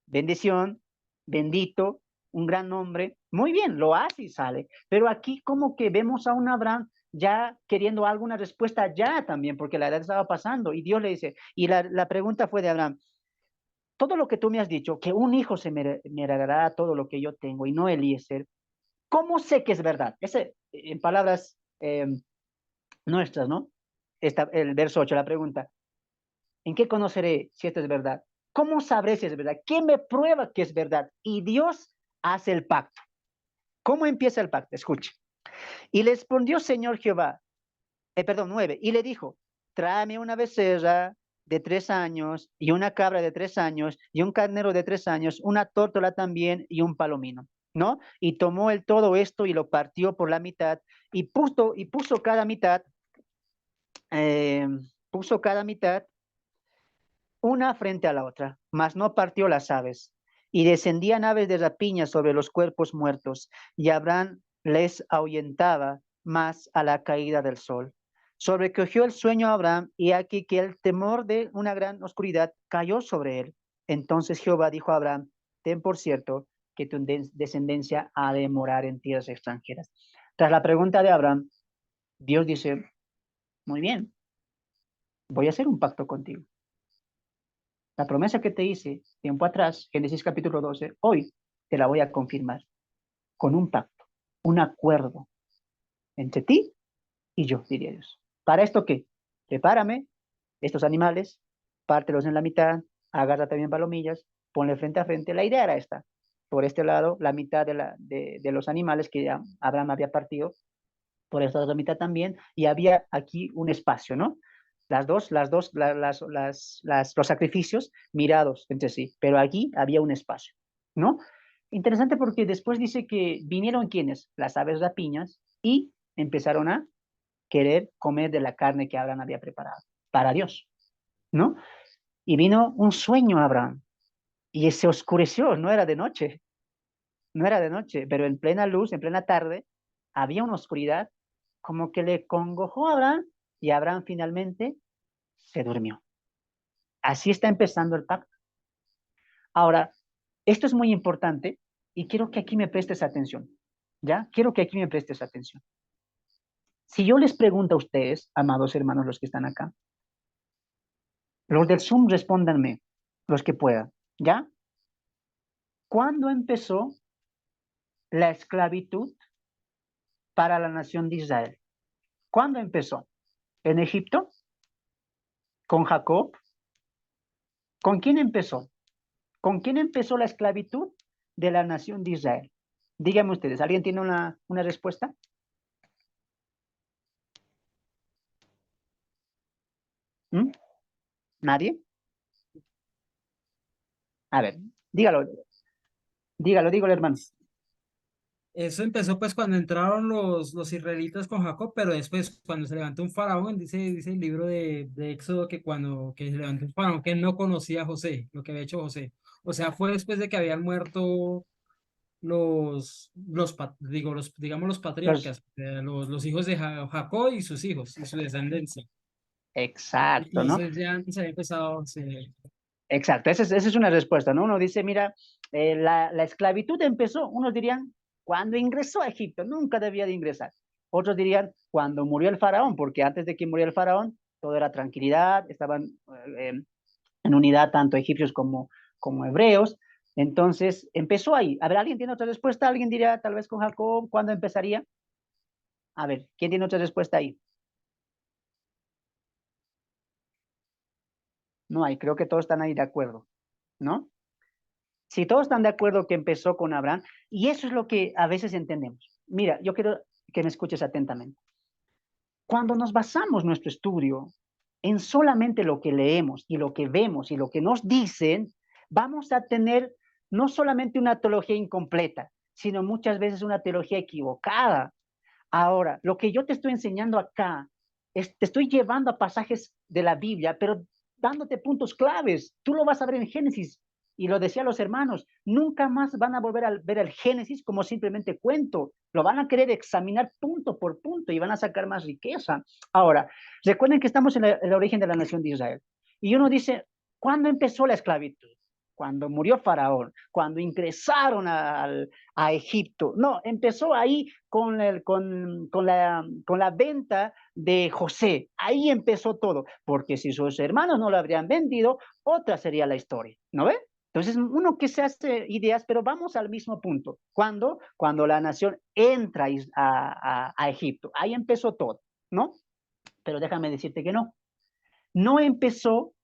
bendición, bendito, un gran nombre, muy bien, lo hace y sale. Pero aquí como que vemos a un Abraham ya queriendo alguna respuesta ya también, porque la edad estaba pasando. Y Dios le dice, y la pregunta fue de Abraham, todo lo que tú me has dicho, que un hijo me heredará todo lo que yo tengo y no Eliezer, ¿cómo sé que es verdad? Ese, en palabras nuestras, ¿no? El verso 8, la pregunta, ¿en qué conoceré si esto es verdad? ¿Cómo sabré si es verdad? ¿Quién me prueba que es verdad? Y Dios hace el pacto. ¿Cómo empieza el pacto? Escuche. Y le respondió Señor Jehová, perdón, 9, y le dijo, tráeme una becerra de 3 años y una cabra de 3 años y un carnero de 3 años, una tórtola también y un palomino, ¿no? Y tomó él todo esto y lo partió por la mitad y eh, puso cada mitad una frente a la otra, mas no partió las aves. Y descendían aves de rapiña sobre los cuerpos muertos, y Abraham les ahuyentaba más a la caída del sol. Sobrecogió el sueño a Abraham, y aquí que el temor de una gran oscuridad cayó sobre él. Entonces Jehová dijo a Abraham, ten por cierto que tu descendencia ha de morar en tierras extranjeras. Tras la pregunta de Abraham, Dios dice, muy bien, voy a hacer un pacto contigo. La promesa que te hice tiempo atrás, Génesis capítulo 12, hoy te la voy a confirmar con un pacto, un acuerdo entre ti y yo, diría Dios. ¿Para esto qué? Prepárame estos animales, pártelos en la mitad, agarra también palomillas, ponle frente a frente. La idea era esta. Por este lado, la mitad de los animales que ya Abraham había partido, por esta otra mitad también, y había aquí un espacio, ¿no? Los sacrificios mirados entre sí, pero aquí había un espacio, ¿no? Interesante porque después dice que vinieron quienes, las aves rapiñas, y empezaron a querer comer de la carne que Abraham había preparado para Dios, ¿no? Y vino un sueño a Abraham y se oscureció, no era de noche, no era de noche, pero en plena luz, en plena tarde, había una oscuridad como que le congojó a Abraham y Abraham finalmente se durmió. Así está empezando el pacto. Ahora, esto es muy importante y quiero que aquí me prestes atención. ¿Ya? Quiero que aquí me prestes atención. Si yo les pregunto a ustedes, amados hermanos, los que están acá, los del Zoom respóndanme, los que puedan, ¿ya? ¿Cuándo empezó la esclavitud para la nación de Israel? ¿Cuándo empezó? ¿En Egipto? ¿Con Jacob? ¿Con quién empezó? ¿Con quién empezó la esclavitud de la nación de Israel? Díganme ustedes, ¿alguien tiene una respuesta? ¿Mm? ¿Nadie? A ver, dígalo, dígalo, hermano. Eso empezó pues cuando entraron los israelitas con Jacob, pero después cuando se levantó un faraón, dice el libro de Éxodo que cuando que se levantó un faraón que no conocía a José, lo que había hecho José. O sea, fue después de que habían muerto digamos los Los, patriarcas, los hijos de Jacob y sus hijos y su descendencia. exacto, ¿no? Entonces ya se había empezado, Exacto, esa es una respuesta, ¿no? Uno dice, mira, la esclavitud empezó, unos dirían, cuando ingresó a Egipto, nunca debía de ingresar. Otros dirían, cuando murió el faraón, porque antes de que muriera el faraón, todo era tranquilidad, estaban en unidad tanto egipcios como hebreos. Entonces, empezó ahí. A ver, ¿alguien tiene otra respuesta? ¿Alguien diría, tal vez con Jacob, cuándo empezaría? A ver, ¿quién tiene otra respuesta ahí? No hay, creo que todos están ahí de acuerdo, ¿no? Si todos están de acuerdo que empezó con Abraham, y eso es lo que a veces entendemos. Mira, yo quiero que me escuches atentamente. Cuando nos basamos nuestro estudio en solamente lo que leemos y lo que vemos y lo que nos dicen, vamos a tener no solamente una teología incompleta, sino muchas veces una teología equivocada. Ahora, lo que yo te estoy enseñando acá, te estoy llevando a pasajes de la Biblia, pero dándote puntos claves. Tú lo vas a ver en Génesis. Y lo decía los hermanos, nunca más van a volver a ver el Génesis como simplemente cuento. Lo van a querer examinar punto por punto y van a sacar más riqueza. Ahora, recuerden que estamos en el origen de la nación de Israel. Y uno dice, ¿cuándo empezó la esclavitud? cuando murió Faraón, cuando ingresaron a Egipto. No, empezó ahí con la venta de José. Ahí empezó todo, porque si sus hermanos no lo habrían vendido, otra sería la historia, ¿no ve? Entonces, uno que se hace ideas, pero vamos al mismo punto. Cuando la nación entra a Egipto, ahí empezó todo, ¿no? Pero déjame decirte que no. No empezó,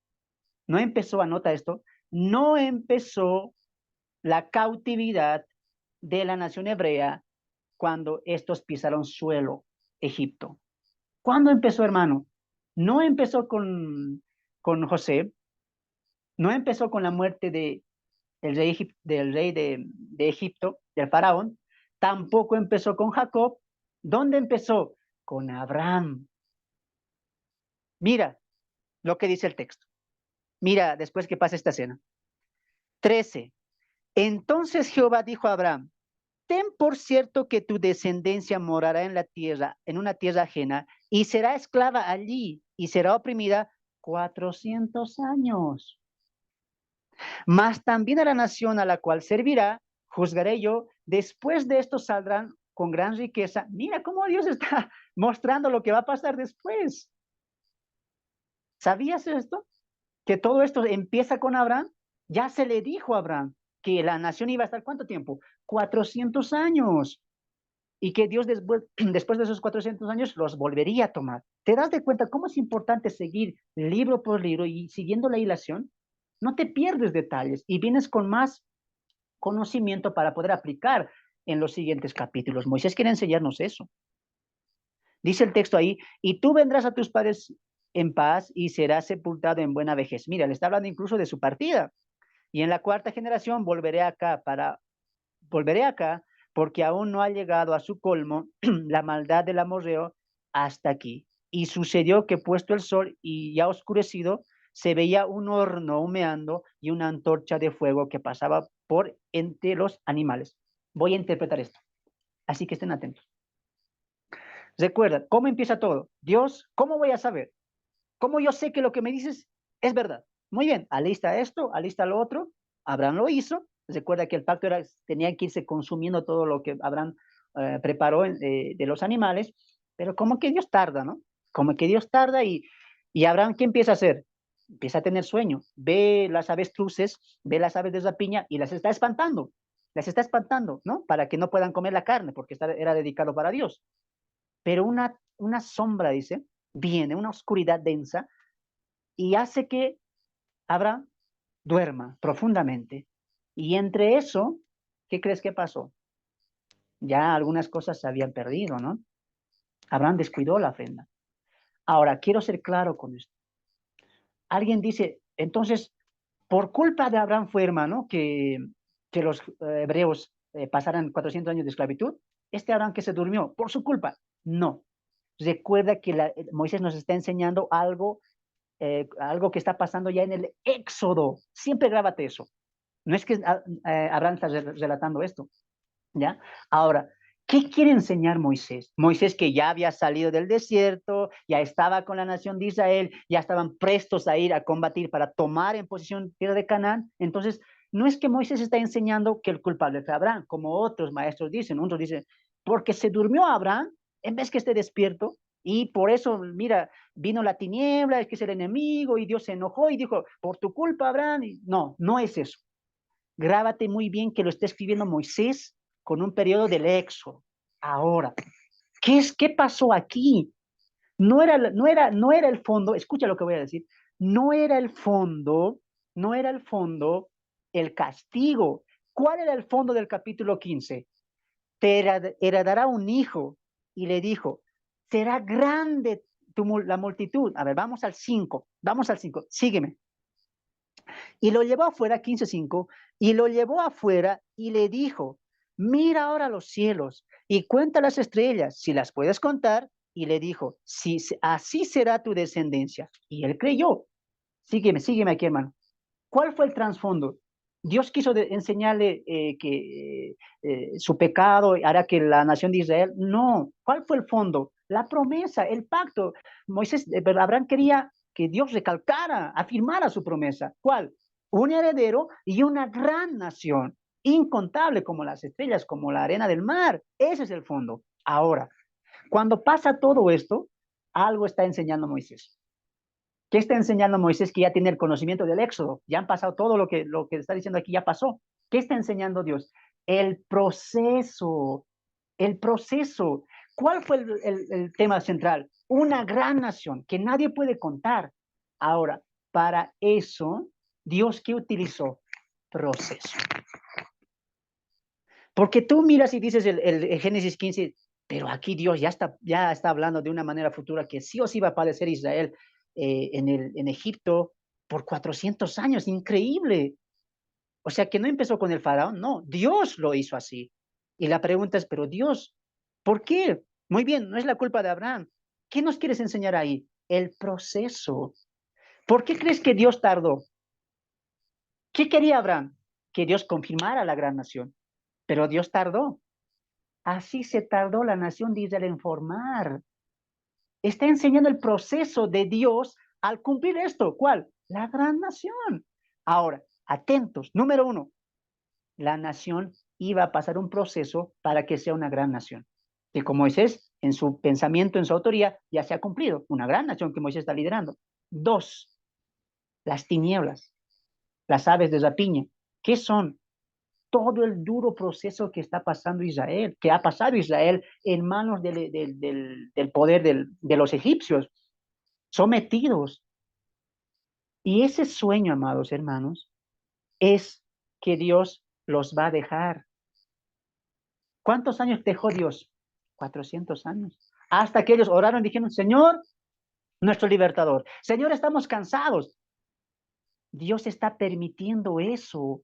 no empezó, anota esto, no empezó la cautividad de la nación hebrea cuando estos pisaron suelo, Egipto. ¿Cuándo empezó, hermano? No empezó con José, no empezó con la muerte del rey de Egipto, del faraón, tampoco empezó con Jacob. ¿Dónde empezó? Con Abraham. Mira lo que dice el texto. Mira, después que pasa esta escena. 13. Entonces Jehová dijo a Abraham, ten por cierto que tu descendencia morará en la tierra, en una tierra ajena, y será esclava allí, y será oprimida 400 años. Mas también a la nación a la cual servirá, juzgaré yo, después de esto saldrán con gran riqueza. Mira cómo Dios está mostrando lo que va a pasar después. ¿Sabías esto? Que todo esto empieza con Abraham. Ya se le dijo a Abraham que la nación iba a estar ¿cuánto tiempo? 400 años. Y que Dios después de esos 400 años los volvería a tomar. ¿Te das de cuenta cómo es importante seguir libro por libro y siguiendo la hilación? No te pierdes detalles y vienes con más conocimiento para poder aplicar en los siguientes capítulos. Moisés quiere enseñarnos eso. Dice el texto ahí, y tú vendrás a tus padres en paz y serás sepultado en buena vejez. Mira, le está hablando incluso de su partida. Y en la cuarta generación volveré acá porque aún no ha llegado a su colmo la maldad del amorreo hasta aquí. Y sucedió que puesto el sol y ya oscurecido, se veía un horno humeando y una antorcha de fuego que pasaba por entre los animales. Voy a interpretar esto, así que estén atentos. Recuerda, ¿cómo empieza todo? Dios, ¿cómo voy a saber? ¿Cómo yo sé que lo que me dices es verdad? Muy bien, alista esto, alista lo otro. Abraham lo hizo. Recuerda que el pacto era, tenía que irse consumiendo todo lo que Abraham preparó de los animales, pero como que Dios tarda, ¿no? Como que Dios tarda y Abraham, ¿qué empieza a hacer? Empieza a tener sueño, ve las avestruces, ve las aves de rapiña y las está espantando, ¿no? Para que no puedan comer la carne, porque era dedicado para Dios. Pero una sombra, dice, viene, una oscuridad densa, y hace que Abraham duerma profundamente. Y entre eso, ¿qué crees que pasó? Ya algunas cosas se habían perdido, ¿no? Abraham descuidó la ofrenda. Ahora, quiero ser claro con esto. Alguien dice, entonces, por culpa de Abraham fue, hermano, que los hebreos pasaran 400 años de esclavitud. Este Abraham que se durmió, por su culpa. No. Recuerda que Moisés nos está enseñando algo que está pasando ya en el Éxodo. Siempre grábate eso. No es que Abraham está relatando esto, ¿ya? Ahora, ¿qué quiere enseñar Moisés? Moisés que ya había salido del desierto, ya estaba con la nación de Israel, ya estaban prestos a ir a combatir para tomar en posición tierra de Canaán. Entonces, no es que Moisés está enseñando que el culpable fue Abraham, como otros maestros dicen. Otros dicen, porque se durmió Abraham, en vez que esté despierto, y por eso, mira, vino la tiniebla, es que es el enemigo, y Dios se enojó y dijo, por tu culpa, Abraham. No, no es eso. Grábate muy bien que lo está escribiendo Moisés con un periodo del Éxodo. Ahora, ¿qué pasó aquí? No era el fondo, escucha lo que voy a decir, no era el fondo, no era el fondo el castigo. ¿Cuál era el fondo del capítulo 15? Te heredará un hijo y le dijo, será grande la multitud. A ver, vamos al 5, sígueme. Y lo llevó afuera, 15:5, y lo llevó afuera y le dijo, mira ahora los cielos y cuenta las estrellas, si las puedes contar. Y le dijo, si así será tu descendencia. Y él creyó. Sígueme aquí, hermano. ¿Cuál fue el trasfondo? Dios quiso enseñarle que su pecado hará que la nación de Israel. No. ¿Cuál fue el fondo? La promesa, el pacto. Abraham quería que Dios recalcara, afirmara su promesa. ¿Cuál? un heredero y una gran nación, incontable como las estrellas, como la arena del mar. Ese es el fondo. Ahora, cuando pasa todo esto, algo está enseñando Moisés. ¿Qué está enseñando Moisés que ya tiene el conocimiento del Éxodo? Ya han pasado todo lo que está diciendo aquí, ya pasó. ¿Qué está enseñando Dios? El proceso, el proceso. ¿Cuál fue el tema central? Una gran nación que nadie puede contar. Ahora, para eso, Dios, ¿qué utilizó? Proceso. Porque tú miras y dices el Génesis 15, pero aquí Dios ya está hablando de una manera futura que sí o sí va a padecer Israel en Egipto por 400 años. Increíble. O sea, que no empezó con el faraón, no, Dios lo hizo así. Y la pregunta es, pero Dios, ¿por qué? Muy bien, no es la culpa de Abraham. ¿Qué nos quieres enseñar ahí? El proceso. ¿Por qué crees que Dios tardó? ¿Qué quería Abraham? Que Dios confirmara la gran nación. Pero Dios tardó. Así se tardó la nación de Israel en formar. Está enseñando el proceso de Dios al cumplir esto. ¿Cuál? La gran nación. Ahora, atentos. Número uno, la nación iba a pasar un proceso para que sea una gran nación. Y como Moisés, en su pensamiento, en su autoría, ya se ha cumplido. Una gran nación que Moisés está liderando. Dos, las tinieblas, las aves de rapiña. ¿Qué son? Todo el duro proceso que está pasando Israel, que ha pasado Israel en manos del poder de los egipcios, sometidos. Y ese sueño, amados hermanos, es que Dios los va a dejar. ¿Cuántos años dejó Dios? 400 años. Hasta que ellos oraron y dijeron, Señor, nuestro libertador. Señor, estamos cansados. Dios está permitiendo eso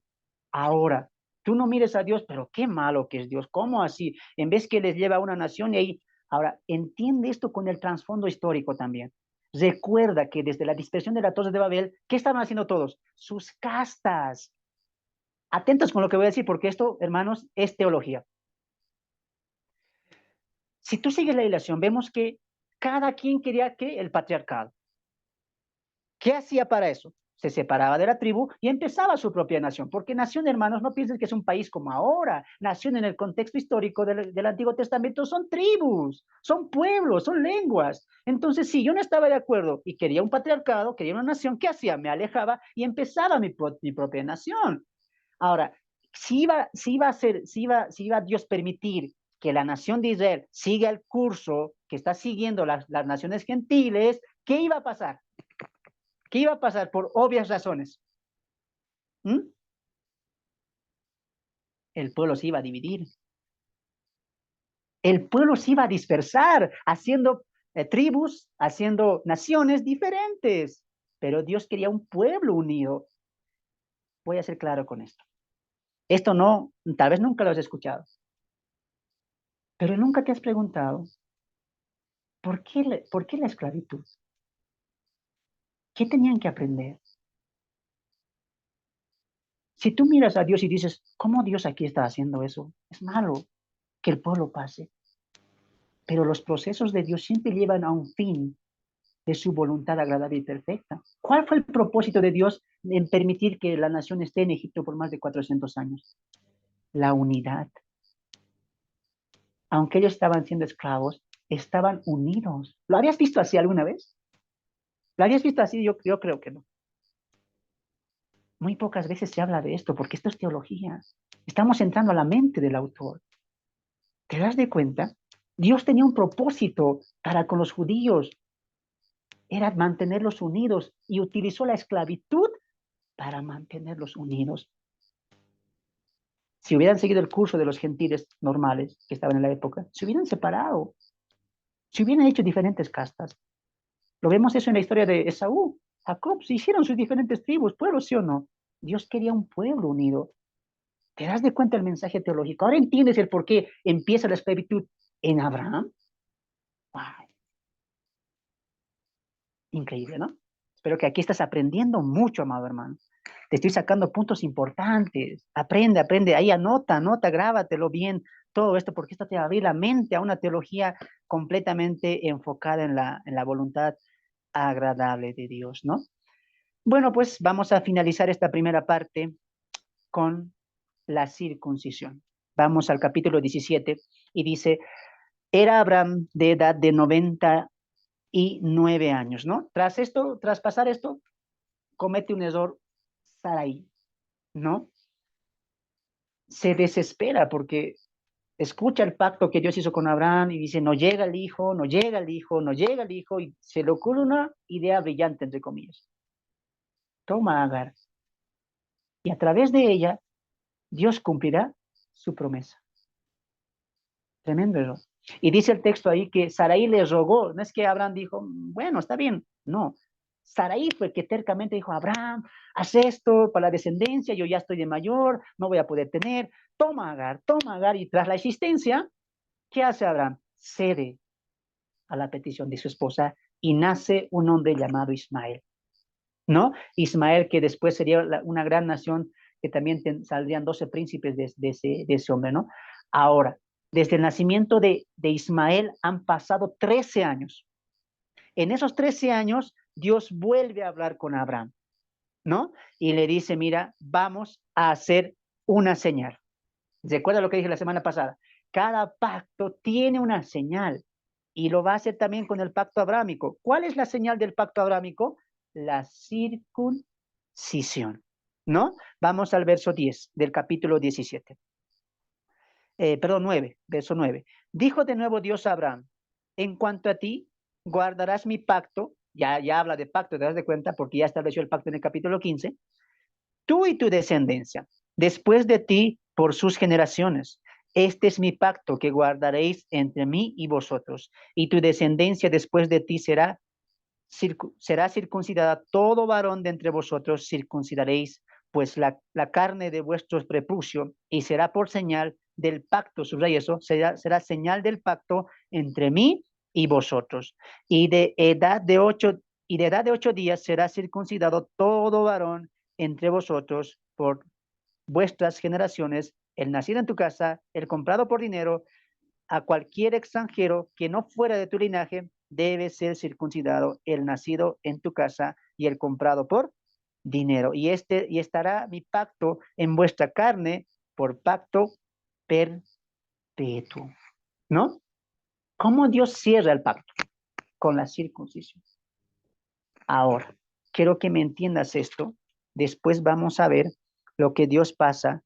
ahora. Tú no mires a Dios, pero qué malo que es Dios. ¿Cómo así? En vez que les lleva a una nación y ahí. Ahora, entiende esto con el trasfondo histórico también. Recuerda que desde la dispersión de la Torre de Babel, ¿qué estaban haciendo todos? Sus castas. Atentos con lo que voy a decir, porque esto, hermanos, es teología. Si tú sigues la ilación, vemos que cada quien quería que el patriarcado. ¿Qué hacía para eso? Se separaba de la tribu y empezaba su propia nación, porque nación, hermanos, no piensen que es un país como ahora. Nación en el contexto histórico del Antiguo Testamento son tribus, son pueblos, son lenguas. Entonces, si yo no estaba de acuerdo y quería un patriarcado, quería una nación, ¿qué hacía? Me alejaba y empezaba mi propia nación. Ahora, si iba Dios permitir que la nación de Israel siga el curso que está siguiendo las naciones gentiles, ¿qué iba a pasar? ¿Qué iba a pasar por obvias razones? ¿Mm? El pueblo se iba a dividir. El pueblo se iba a dispersar, haciendo tribus, haciendo naciones diferentes. Pero Dios quería un pueblo unido. Voy a ser claro con esto. Esto no, tal vez nunca lo has escuchado, pero nunca te has preguntado, por qué la esclavitud? ¿Qué tenían que aprender? Si tú miras a Dios y dices, ¿cómo Dios aquí está haciendo eso? Es malo que el pueblo pase. Pero los procesos de Dios siempre llevan a un fin de su voluntad agradable y perfecta. ¿Cuál fue el propósito de Dios en permitir que la nación esté en Egipto por más de 400 años? La unidad. Aunque ellos estaban siendo esclavos, estaban unidos. ¿Lo habías visto así alguna vez? ¿Lo habías visto así? Yo creo que no. Muy pocas veces se habla de esto, porque esto es teología. Estamos entrando a la mente del autor. ¿Te das de cuenta? Dios tenía un propósito para con los judíos. Era mantenerlos unidos y utilizó la esclavitud para mantenerlos unidos. Si hubieran seguido el curso de los gentiles normales que estaban en la época, se hubieran separado, se hubieran hecho diferentes castas. Lo vemos eso en la historia de Esaú. Jacob, se hicieron sus diferentes tribus, pueblos, ¿sí o no? Dios quería un pueblo unido. ¿Te das de cuenta el mensaje teológico? Ahora entiendes el por qué empieza la esclavitud en Abraham. ¡Wow! Increíble, ¿no? Espero que aquí estás aprendiendo mucho, amado hermano. Te estoy sacando puntos importantes. Aprende, aprende. Ahí anota, grábatelo bien. Todo esto, porque esto te va a abrir la mente a una teología completamente enfocada en la voluntad agradable de Dios, ¿no? Bueno, pues vamos a finalizar esta primera parte con la circuncisión. Vamos al capítulo 17 y dice, era Abraham de edad de 99 años, ¿no? Tras pasar esto, comete un error Sarai, ¿no? Se desespera porque escucha el pacto que Dios hizo con Abraham y dice, no llega el hijo, no llega el hijo, no llega el hijo, y se le ocurre una idea brillante, entre comillas. Toma a Agar, y a través de ella, Dios cumplirá su promesa. Tremendo error. Y dice el texto ahí que Sarai le rogó, no es que Abraham dijo, bueno, está bien, no. Sarai fue que tercamente dijo, Abraham, haz esto para la descendencia, yo ya estoy de mayor, no voy a poder tener, toma Agar, y tras la existencia, ¿qué hace Abraham? Cede a la petición de su esposa y nace un hombre llamado Ismael, ¿no? Ismael que después sería una gran nación que también saldrían 12 príncipes de ese hombre, ¿no? Ahora, desde el nacimiento de Ismael han pasado 13 años. En esos 13 años, Dios vuelve a hablar con Abraham, ¿no? Y le dice, mira, vamos a hacer una señal. Recuerda lo que dije la semana pasada. Cada pacto tiene una señal y lo va a hacer también con el pacto abrámico. ¿Cuál es la señal del pacto abrámico? La circuncisión, ¿no? Vamos al verso 10 del capítulo 17. Perdón, 9, verso 9. Dijo de nuevo Dios a Abraham, en cuanto a ti, guardarás mi pacto, ya habla de pacto, te das de cuenta, porque ya estableció el pacto en el capítulo 15, tú y tu descendencia, después de ti, por sus generaciones. Este es mi pacto que guardaréis entre mí y vosotros, y tu descendencia después de ti será circuncidada. Todo varón de entre vosotros circuncidaréis, pues la carne de vuestros prepucio, y será por señal del pacto, subraya eso, será señal del pacto entre mí y vosotros. Y de edad de 8 días será circuncidado todo varón entre vosotros por vuestras generaciones, el nacido en tu casa, el comprado por dinero, a cualquier extranjero que no fuera de tu linaje, debe ser circuncidado, el nacido en tu casa y el comprado por dinero. Y estará mi pacto en vuestra carne por pacto perpetuo, ¿no? ¿Cómo Dios cierra el pacto? Con la circuncisión. Ahora, quiero que me entiendas esto. Después vamos a ver lo que Dios pasa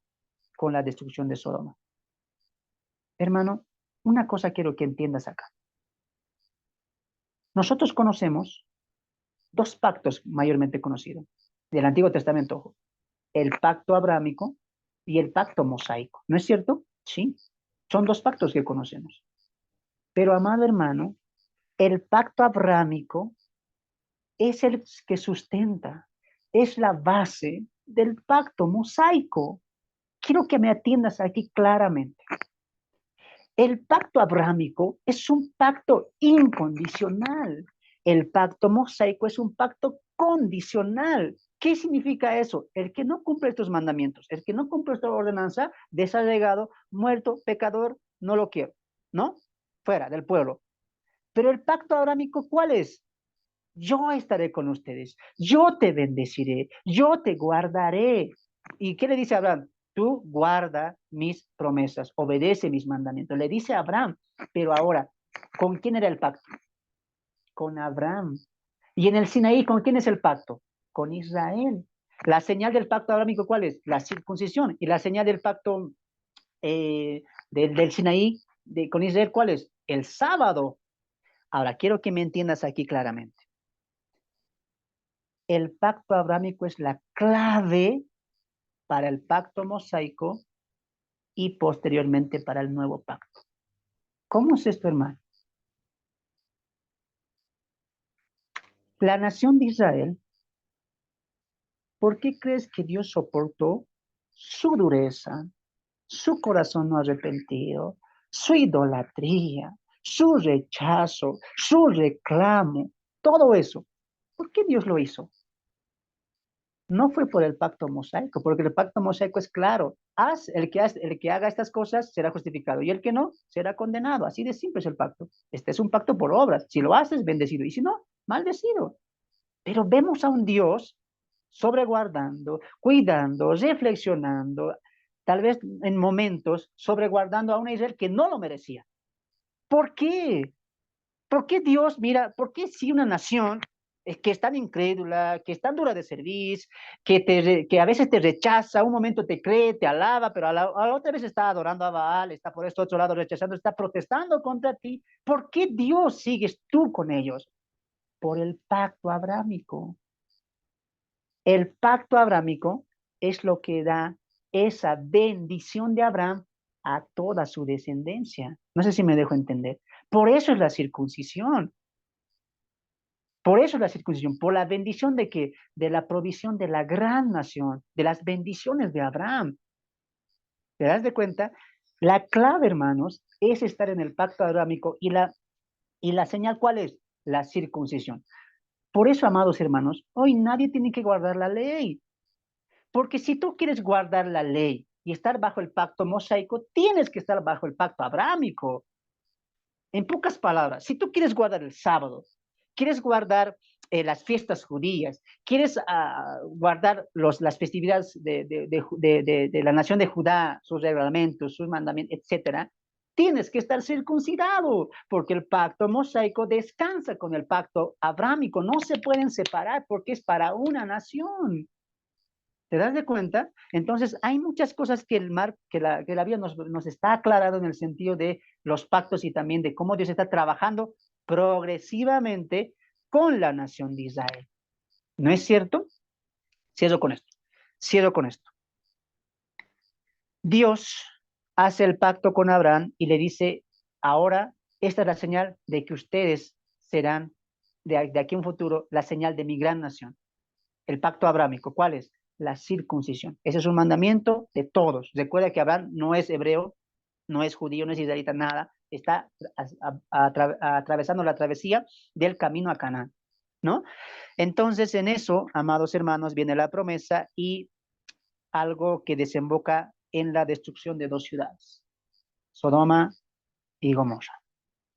con la destrucción de Sodoma. Hermano, una cosa quiero que entiendas acá. Nosotros conocemos dos pactos mayormente conocidos del Antiguo Testamento, ojo, el pacto abrámico y el pacto mosaico, ¿no es cierto? Sí, son dos pactos que conocemos. Pero, amado hermano, el pacto abrámico es el que sustenta, es la base del pacto mosaico. Quiero que me atiendas aquí claramente. El pacto abrámico es un pacto incondicional. El pacto mosaico es un pacto condicional. ¿Qué significa eso? El que no cumple estos mandamientos, el que no cumple esta ordenanza, desallegado, muerto, pecador, no lo quiero, ¿no? Fuera del pueblo. Pero el pacto abrámico, ¿cuál es? Yo estaré con ustedes, yo te bendeciré, yo te guardaré. ¿Y qué le dice a Abraham? Tú guarda mis promesas, obedece mis mandamientos. Le dice a Abraham, pero ahora, ¿con quién era el pacto? Con Abraham. Y en el Sinaí, ¿con quién es el pacto? Con Israel. La señal del pacto abrámico, ¿cuál es? La circuncisión. Y la señal del pacto del Sinaí con Israel, ¿cuál es? El sábado. Ahora, quiero que me entiendas aquí claramente. El pacto abrámico es la clave para el pacto mosaico y posteriormente para el nuevo pacto. ¿Cómo es esto, hermano? La nación de Israel, ¿por qué crees que Dios soportó su dureza, su corazón no arrepentido, su idolatría, su rechazo, su reclamo, todo eso? ¿Por qué Dios lo hizo? No fue por el pacto mosaico, porque el pacto mosaico es claro. El que haga estas cosas será justificado y el que no será condenado. Así de simple es el pacto. Este es un pacto por obras. Si lo haces, bendecido. Y si no, maldecido. Pero vemos a un Dios sobreguardando, cuidando, reflexionando, tal vez en momentos sobreguardando a una Israel que no lo merecía. ¿Por qué? ¿Por qué Dios, mira, por qué si una nación que es tan incrédula, que es tan dura de servir, que a veces te rechaza, un momento te cree, te alaba, pero a la otra vez está adorando a Baal, está por este otro lado rechazando, está protestando contra ti? ¿Por qué Dios sigues tú con ellos? Por el pacto abrámico. El pacto abrámico es lo que da esa bendición de Abraham a toda su descendencia. No sé si me dejo entender. Por eso es la circuncisión. Por eso es la circuncisión, por la bendición de que, de la provisión de la gran nación, de las bendiciones de Abraham. ¿Te das de cuenta? La clave, hermanos, es estar en el pacto abrámico y la señal, ¿cuál es? La circuncisión. Por eso, amados hermanos, hoy nadie tiene que guardar la ley. Porque si tú quieres guardar la ley y estar bajo el pacto mosaico, tienes que estar bajo el pacto abrámico. En pocas palabras, si tú quieres guardar el sábado, quieres guardar las fiestas judías, quieres guardar las festividades de la nación de Judá, sus reglamentos, sus mandamientos, etcétera, tienes que estar circuncidado, porque el pacto mosaico descansa con el pacto abrámico, no se pueden separar porque es para una nación. ¿Te das de cuenta? Entonces, hay muchas cosas que que la Biblia nos está aclarando en el sentido de los pactos y también de cómo Dios está trabajando progresivamente con la nación de Israel. ¿No es cierto? Cierro con esto. Cierro con esto. Dios hace el pacto con Abraham y le dice, ahora esta es la señal de que ustedes serán de aquí a un futuro la señal de mi gran nación. El pacto abrámico, ¿cuál es? La circuncisión. Ese es un mandamiento de todos. Recuerda que Abraham no es hebreo, no es judío, no es israelita, nada. Está atravesando la travesía del camino a Canaán, ¿no? Entonces, en eso, amados hermanos, viene la promesa y algo que desemboca en la destrucción de dos ciudades, Sodoma y Gomorra.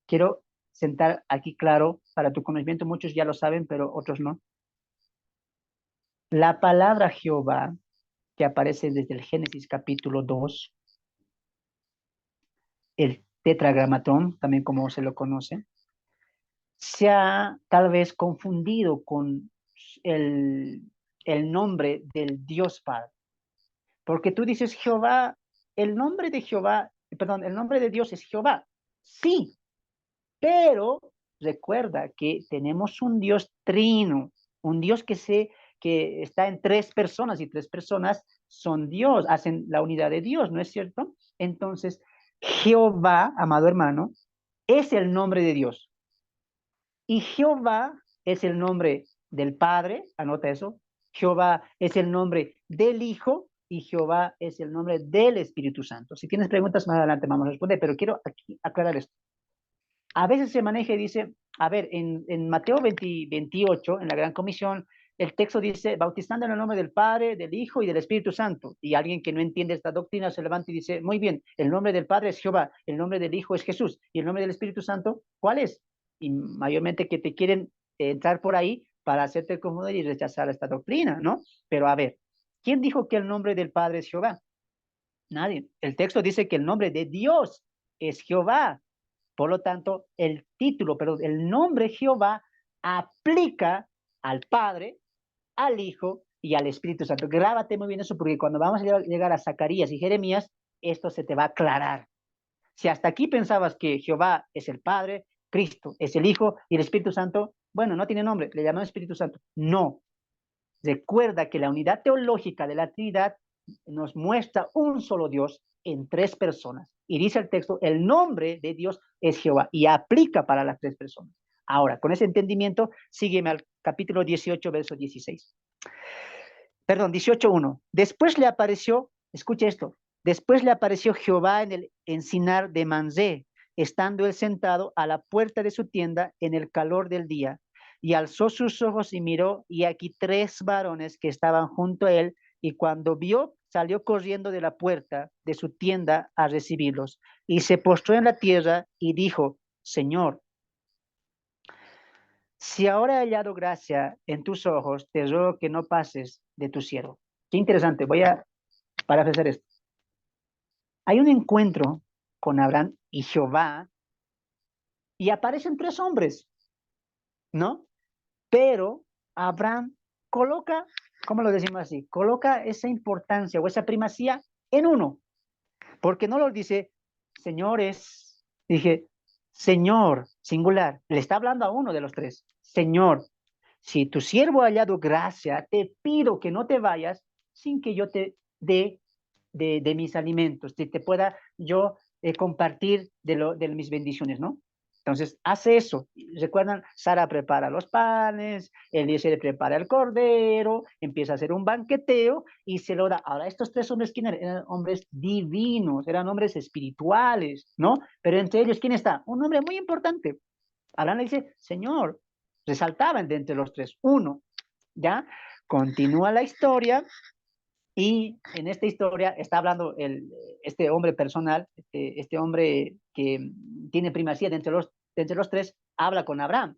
Quiero sentar aquí claro, para tu conocimiento, muchos ya lo saben, pero otros no. La palabra Jehová, que aparece desde el Génesis capítulo 2, el tetragramatón, también como se lo conoce, se ha tal vez confundido con el, el nombre del Dios Padre. Porque tú dices Jehová, el nombre de Jehová, perdón, el nombre de Dios es Jehová. Sí, pero recuerda que tenemos un Dios trino, un Dios que está en tres personas y tres personas son Dios, hacen la unidad de Dios, ¿no es cierto? Entonces, Jehová, amado hermano, es el nombre de Dios. Y Jehová es el nombre del Padre, anota eso. Jehová es el nombre del Hijo y Jehová es el nombre del Espíritu Santo. Si tienes preguntas más adelante vamos a responder, pero quiero aquí aclarar esto. A veces se maneja y dice, a ver, en Mateo 28, en la Gran Comisión, el texto dice, bautizando en el nombre del Padre, del Hijo y del Espíritu Santo. Y alguien que no entiende esta doctrina se levanta y dice, muy bien, el nombre del Padre es Jehová, el nombre del Hijo es Jesús, y el nombre del Espíritu Santo, ¿cuál es? Y mayormente que te quieren entrar por ahí para hacerte confundir y rechazar esta doctrina, ¿no? Pero a ver, ¿quién dijo que el nombre del Padre es Jehová? Nadie. El texto dice que el nombre de Dios es Jehová. Por lo tanto, el título, perdón, el nombre Jehová aplica al Padre, al Hijo y al Espíritu Santo. Grábate muy bien eso porque cuando vamos a llegar a Zacarías y Jeremías, esto se te va a aclarar. Si hasta aquí pensabas que Jehová es el Padre, Cristo es el Hijo y el Espíritu Santo, bueno, no tiene nombre, le llamamos Espíritu Santo. No. Recuerda que la unidad teológica de la Trinidad nos muestra un solo Dios en tres personas. Y dice el texto, el nombre de Dios es Jehová y aplica para las tres personas. Ahora, con ese entendimiento, sígueme al capítulo 18, verso 16. Perdón, 18:1. Después le apareció, escuche esto, después le apareció Jehová en el encinar de Manzé, estando él sentado a la puerta de su tienda en el calor del día. Y alzó sus ojos y miró, y aquí tres varones que estaban junto a él, y cuando vio, salió corriendo de la puerta de su tienda a recibirlos, y se postró en la tierra y dijo, Señor, si ahora he hallado gracia en tus ojos, te ruego que no pases de tu siervo. Qué interesante, voy a parafrasear esto. Hay un encuentro con Abraham y Jehová y aparecen tres hombres, ¿no? Pero Abraham coloca, ¿cómo lo decimos así? Coloca esa importancia o esa primacía en uno, porque no lo dice, señores, dije, Señor, singular, le está hablando a uno de los tres, Señor, si tu siervo ha hallado gracia, te pido que no te vayas sin que yo te dé de mis alimentos, que te pueda yo compartir de mis bendiciones, ¿no? Entonces, hace eso. Recuerdan, Sara prepara los panes, Eliezer prepara el cordero, empieza a hacer un banqueteo y se lo da. Ahora, estos tres hombres, ¿quién eran? Eran hombres divinos, eran hombres espirituales, ¿no? Pero entre ellos, ¿quién está? Un hombre muy importante. Abraham le dice, Señor, resaltaban de entre los tres. Uno, ¿ya? Continúa la historia y en esta historia está hablando este hombre personal, este hombre que tiene primacía de entre los tres, habla con Abraham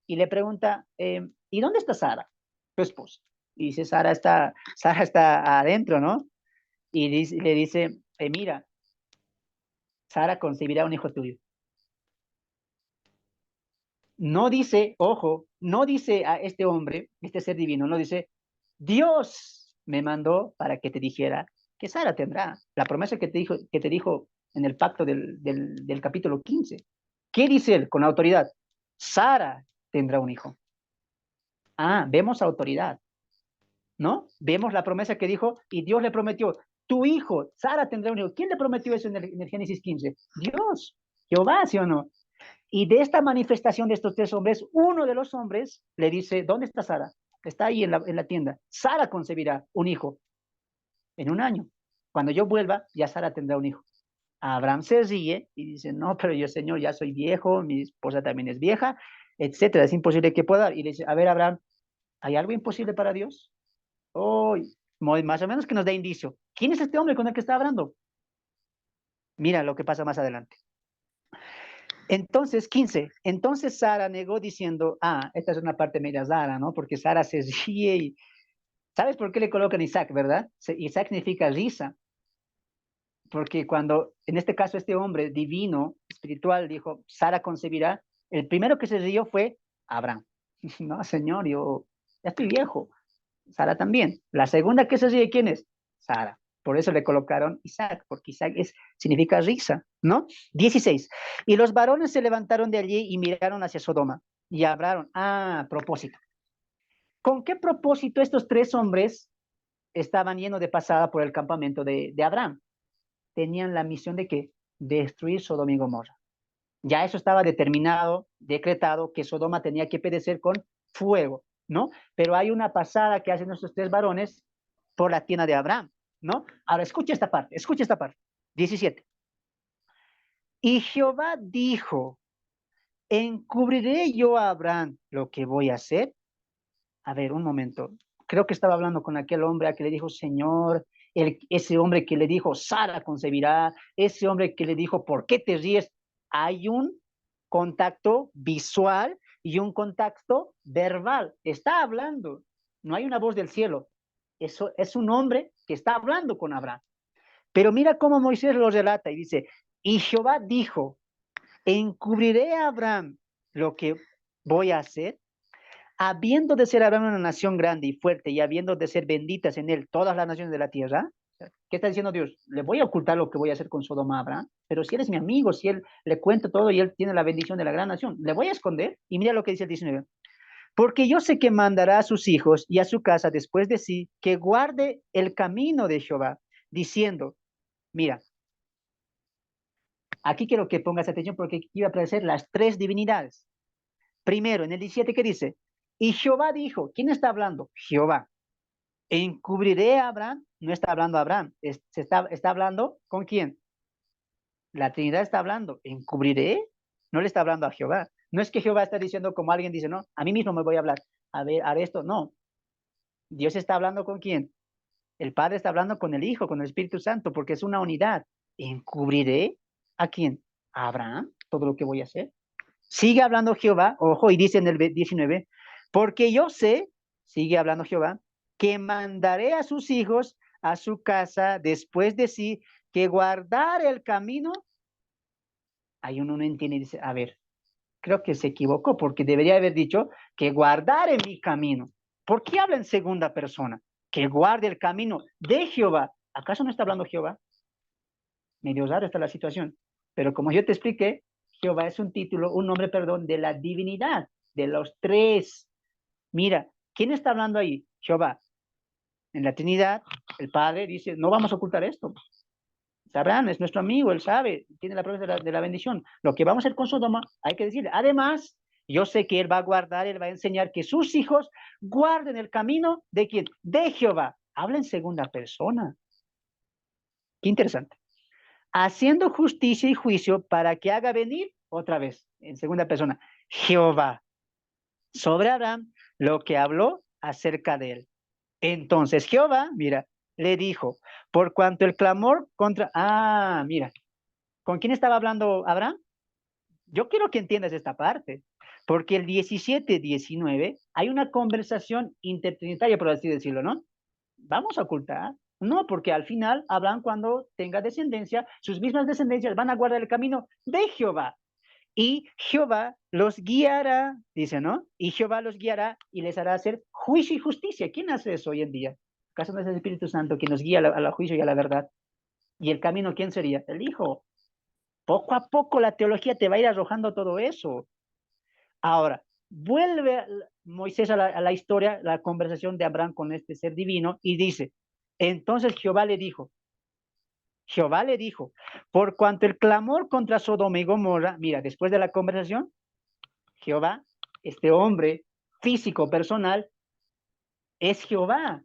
y le pregunta, ¿y dónde está Sara, tu esposa? Y dice, Sara está adentro, ¿no? Y le dice, mira, Sara concebirá un hijo tuyo. No dice, ojo, no dice a este hombre, este ser divino, no dice, Dios me mandó para que te dijera que Sara tendrá la promesa que te dijo en el pacto del capítulo 15. ¿Qué dice él con autoridad? Sara tendrá un hijo. Ah, vemos autoridad, ¿no? Vemos la promesa que dijo y Dios le prometió, tu hijo, Sara tendrá un hijo. ¿Quién le prometió eso en el Génesis 15? Dios, Jehová, ¿sí o no? Y de esta manifestación de estos tres hombres, uno de los hombres le dice, ¿dónde está Sara? Está ahí en la tienda. Sara concebirá un hijo en un año. Cuando yo vuelva, ya Sara tendrá un hijo. Abraham se ríe y dice, no, pero yo, Señor, ya soy viejo, mi esposa también es vieja, etcétera. Es imposible que pueda. Y le dice, a ver, Abraham, ¿hay algo imposible para Dios? Oh, más o menos que nos da indicio. ¿Quién es este hombre con el que está hablando? Mira lo que pasa más adelante. Entonces, 15. Entonces Sara negó diciendo, esta es una parte media rara, ¿no? Porque Sara se ríe y, ¿sabes por qué le colocan Isaac, verdad? Isaac significa risa, porque cuando, en este caso, este hombre divino, espiritual, dijo, Sara concebirá, el primero que se rió fue Abraham. No, señor, yo ya estoy viejo. Sara también. La segunda que se ríe, ¿quién es? Sara. Por eso le colocaron Isaac, porque Isaac significa risa, ¿no? 16. Y los varones se levantaron de allí y miraron hacia Sodoma y hablaron. Propósito. ¿Con qué propósito estos tres hombres estaban yendo de pasada por el campamento de Abraham? Tenían la misión de que destruir Sodoma y Gomorra. Ya eso estaba determinado, decretado, que Sodoma tenía que perecer con fuego, ¿no? Pero hay una pasada que hacen estos tres varones por la tienda de Abraham, ¿no? Ahora, escucha esta parte. 17. Y Jehová dijo, ¿encubriré yo a Abraham lo que voy a hacer? A ver, un momento. Creo que estaba hablando con aquel hombre a que le dijo, Señor, ese hombre que le dijo, Sara concebirá, ese hombre que le dijo, ¿por qué te ríes? Hay un contacto visual y un contacto verbal. Está hablando, no hay una voz del cielo. Eso es un hombre que está hablando con Abraham. Pero mira cómo Moisés lo relata y dice, y Jehová dijo, encubriré a Abraham lo que voy a hacer, habiendo de ser Abraham una nación grande y fuerte y habiendo de ser benditas en él todas las naciones de la tierra. ¿Qué está diciendo Dios? Le voy a ocultar lo que voy a hacer con Sodoma a Abraham, pero si eres mi amigo, si él le cuento todo y él tiene la bendición de la gran nación, le voy a esconder. Y mira lo que dice el 19. Porque yo sé que mandará a sus hijos y a su casa después de sí que guarde el camino de Jehová, diciendo, mira, aquí quiero que pongas atención porque iba a aparecer las tres divinidades. Primero, en el 17, ¿qué dice? Y Jehová dijo, ¿quién está hablando? Jehová. Encubriré a Abraham, no está hablando a Abraham, está hablando ¿con quién? La Trinidad está hablando, encubriré, no le está hablando a Jehová. No es que Jehová está diciendo como alguien dice, no, a mí mismo me voy a hablar, a ver, haré esto, no. Dios está hablando con quién? El Padre está hablando con el Hijo, con el Espíritu Santo, porque es una unidad. ¿Encubriré a quién? A Abraham, todo lo que voy a hacer. Sigue hablando Jehová, ojo, y dice en el 19, porque yo sé, sigue hablando Jehová, que mandaré a sus hijos a su casa después de sí, que guardar el camino. Ahí uno no entiende y dice, a ver, creo que se equivocó porque debería haber dicho que guardar en mi camino. ¿Por qué habla en segunda persona? Que guarde el camino de Jehová. ¿Acaso no está hablando Jehová? Medio raro está la situación. Pero como yo te expliqué, Jehová es un título, un nombre, perdón, de la divinidad, de los tres. Mira, ¿quién está hablando ahí? Jehová. En la Trinidad, el Padre dice, no vamos a ocultar esto. Abraham es nuestro amigo, él sabe, tiene la promesa de la bendición. Lo que vamos a hacer con Sodoma, hay que decirle. Además, yo sé que él va a guardar, él va a enseñar que sus hijos guarden el camino de quién? De Jehová. Habla en segunda persona. Qué interesante. Haciendo justicia y juicio para que haga venir otra vez, en segunda persona, Jehová sobre Abraham lo que habló acerca de él. Entonces Jehová, mira, le dijo, por cuanto el clamor contra... Ah, mira, ¿con quién estaba hablando Abraham? Yo quiero que entiendas esta parte, porque el 17-19 hay una conversación intertrinitaria, por así decirlo, ¿no? Vamos a ocultar. No, porque al final Abraham cuando tenga descendencia, sus mismas descendencias van a guardar el camino de Jehová. Y Jehová los guiará, dice, ¿no? Y Jehová los guiará y les hará hacer juicio y justicia. ¿Quién hace eso hoy en día? ¿Acaso no es el Espíritu Santo quien nos guía a la juicio y a la verdad? ¿Y el camino quién sería? El Hijo. Poco a poco la teología te va a ir arrojando todo eso. Ahora, vuelve Moisés a la historia, la conversación de Abraham con este ser divino y dice, entonces Jehová le dijo, por cuanto el clamor contra Sodoma y Gomorra, mira, después de la conversación, Jehová, este hombre físico, personal, es Jehová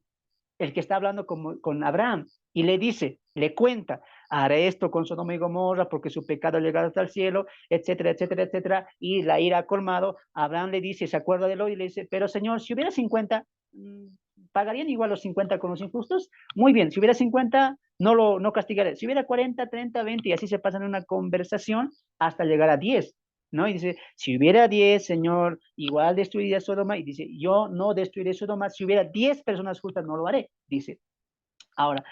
el que está hablando con Abraham y le dice, le cuenta, haré esto con Sodoma y Gomorra porque su pecado ha llegado hasta el cielo, etcétera, etcétera, etcétera, y la ira ha colmado. Abraham le dice, se acuerda de lo y le dice, pero Señor, si hubiera 50, ¿pagarían igual los 50 con los injustos? Muy bien, si hubiera 50, no castigaré. Si hubiera 40, 30, 20, y así se pasan en una conversación hasta llegar a 10. ¿No? Y dice, si hubiera 10, Señor, igual destruiría Sodoma. Y dice, yo no destruiré Sodoma. Si hubiera 10 personas justas, no lo haré. Dice, ahora,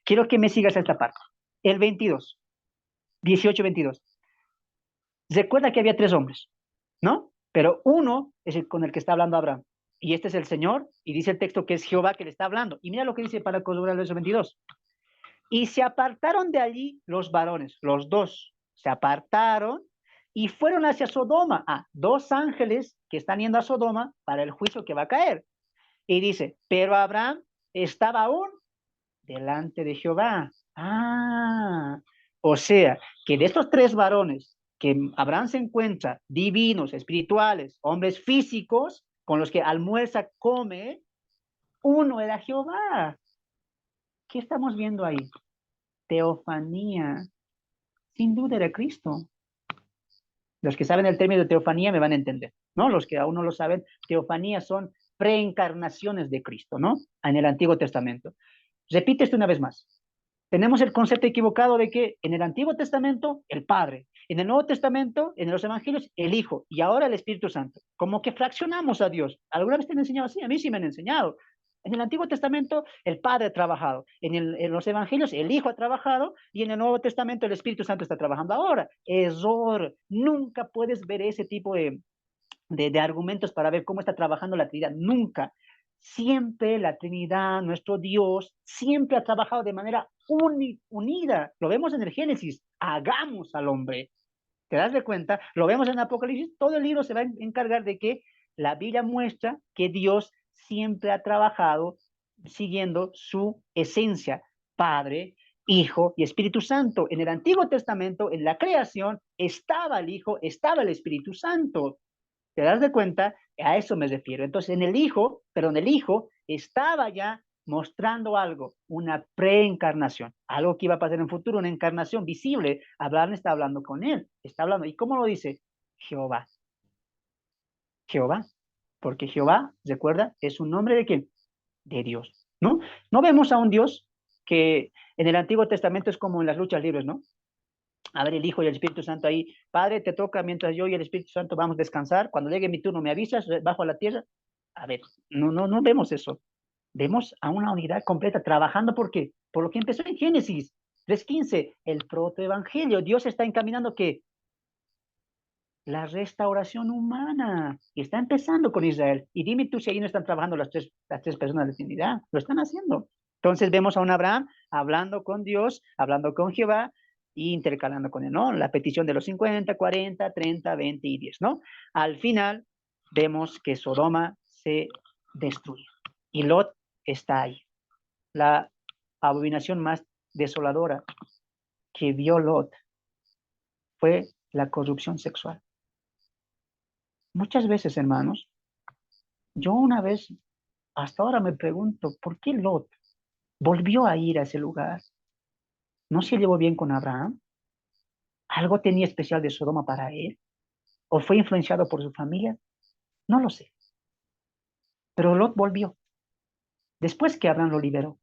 quiero que me sigas esta parte. El 22, 18-22. Recuerda que había tres hombres, ¿no? Pero uno es el con el que está hablando Abraham. Y este es el Señor, y dice el texto que es Jehová que le está hablando. Y mira lo que dice para corroborar el verso 22. Y se apartaron de allí los varones, los dos, se apartaron y fueron hacia Sodoma. Dos ángeles que están yendo a Sodoma para el juicio que va a caer. Y dice, pero Abraham estaba aún delante de Jehová. O sea, que de estos tres varones que Abraham se encuentra, divinos, espirituales, hombres físicos, con los que almuerza, come, uno era Jehová. ¿Qué estamos viendo ahí? Teofanía. Sin duda era Cristo. Los que saben el término de teofanía me van a entender, ¿no? Los que aún no lo saben, teofanía son preencarnaciones de Cristo, ¿no? En el Antiguo Testamento. Repite esto una vez más. Tenemos el concepto equivocado de que en el Antiguo Testamento, el Padre, en el Nuevo Testamento, en los Evangelios, el Hijo, y ahora el Espíritu Santo. Como que fraccionamos a Dios. ¿Alguna vez te han enseñado así? A mí sí me han enseñado. En el Antiguo Testamento, el Padre ha trabajado. En los Evangelios, el Hijo ha trabajado. Y en el Nuevo Testamento, el Espíritu Santo está trabajando ahora. Error. Nunca puedes ver ese tipo de argumentos para ver cómo está trabajando la Trinidad. Nunca. Siempre la Trinidad, nuestro Dios, siempre ha trabajado de manera unida. Lo vemos en el Génesis. Hagamos al hombre. ¿Te das de cuenta? Lo vemos en Apocalipsis. Todo el libro se va a encargar de que la Biblia muestra que Dios siempre ha trabajado siguiendo su esencia, Padre, Hijo y Espíritu Santo. En el Antiguo Testamento, en la creación, estaba el Hijo, estaba el Espíritu Santo. ¿Te das de cuenta? A eso me refiero. Entonces, el Hijo estaba ya mostrando algo, una preencarnación, algo que iba a pasar en el futuro, una encarnación visible. Abraham está hablando con él, está hablando. ¿Y cómo lo dice? Jehová. Jehová. Porque Jehová, recuerda, es un nombre de quién? De Dios, ¿no? No vemos a un Dios que en el Antiguo Testamento es como en las luchas libres, ¿no? A ver, el Hijo y el Espíritu Santo ahí. Padre, te toca mientras yo y el Espíritu Santo vamos a descansar. Cuando llegue mi turno, me avisas, bajo a la tierra. A ver, no vemos eso. Vemos a una unidad completa trabajando. ¿Por qué? Por lo que empezó en Génesis 3:15, el protoevangelio. Dios está encaminando que la restauración humana. Y está empezando con Israel. Y dime tú si ahí no están trabajando las tres personas de Trinidad. Lo están haciendo. Entonces vemos a un Abraham hablando con Dios, hablando con Jehová y intercalando con él, ¿no? La petición de los 50, 40, 30, 20 y 10, ¿no? Al final vemos que Sodoma se destruye y Lot está ahí. La abominación más desoladora que vio Lot fue la corrupción sexual. Muchas veces, hermanos, yo una vez, hasta ahora me pregunto, ¿por qué Lot volvió a ir a ese lugar? ¿No se llevó bien con Abraham? ¿Algo tenía especial de Sodoma para él? ¿O fue influenciado por su familia? No lo sé. Pero Lot volvió, después que Abraham lo liberó,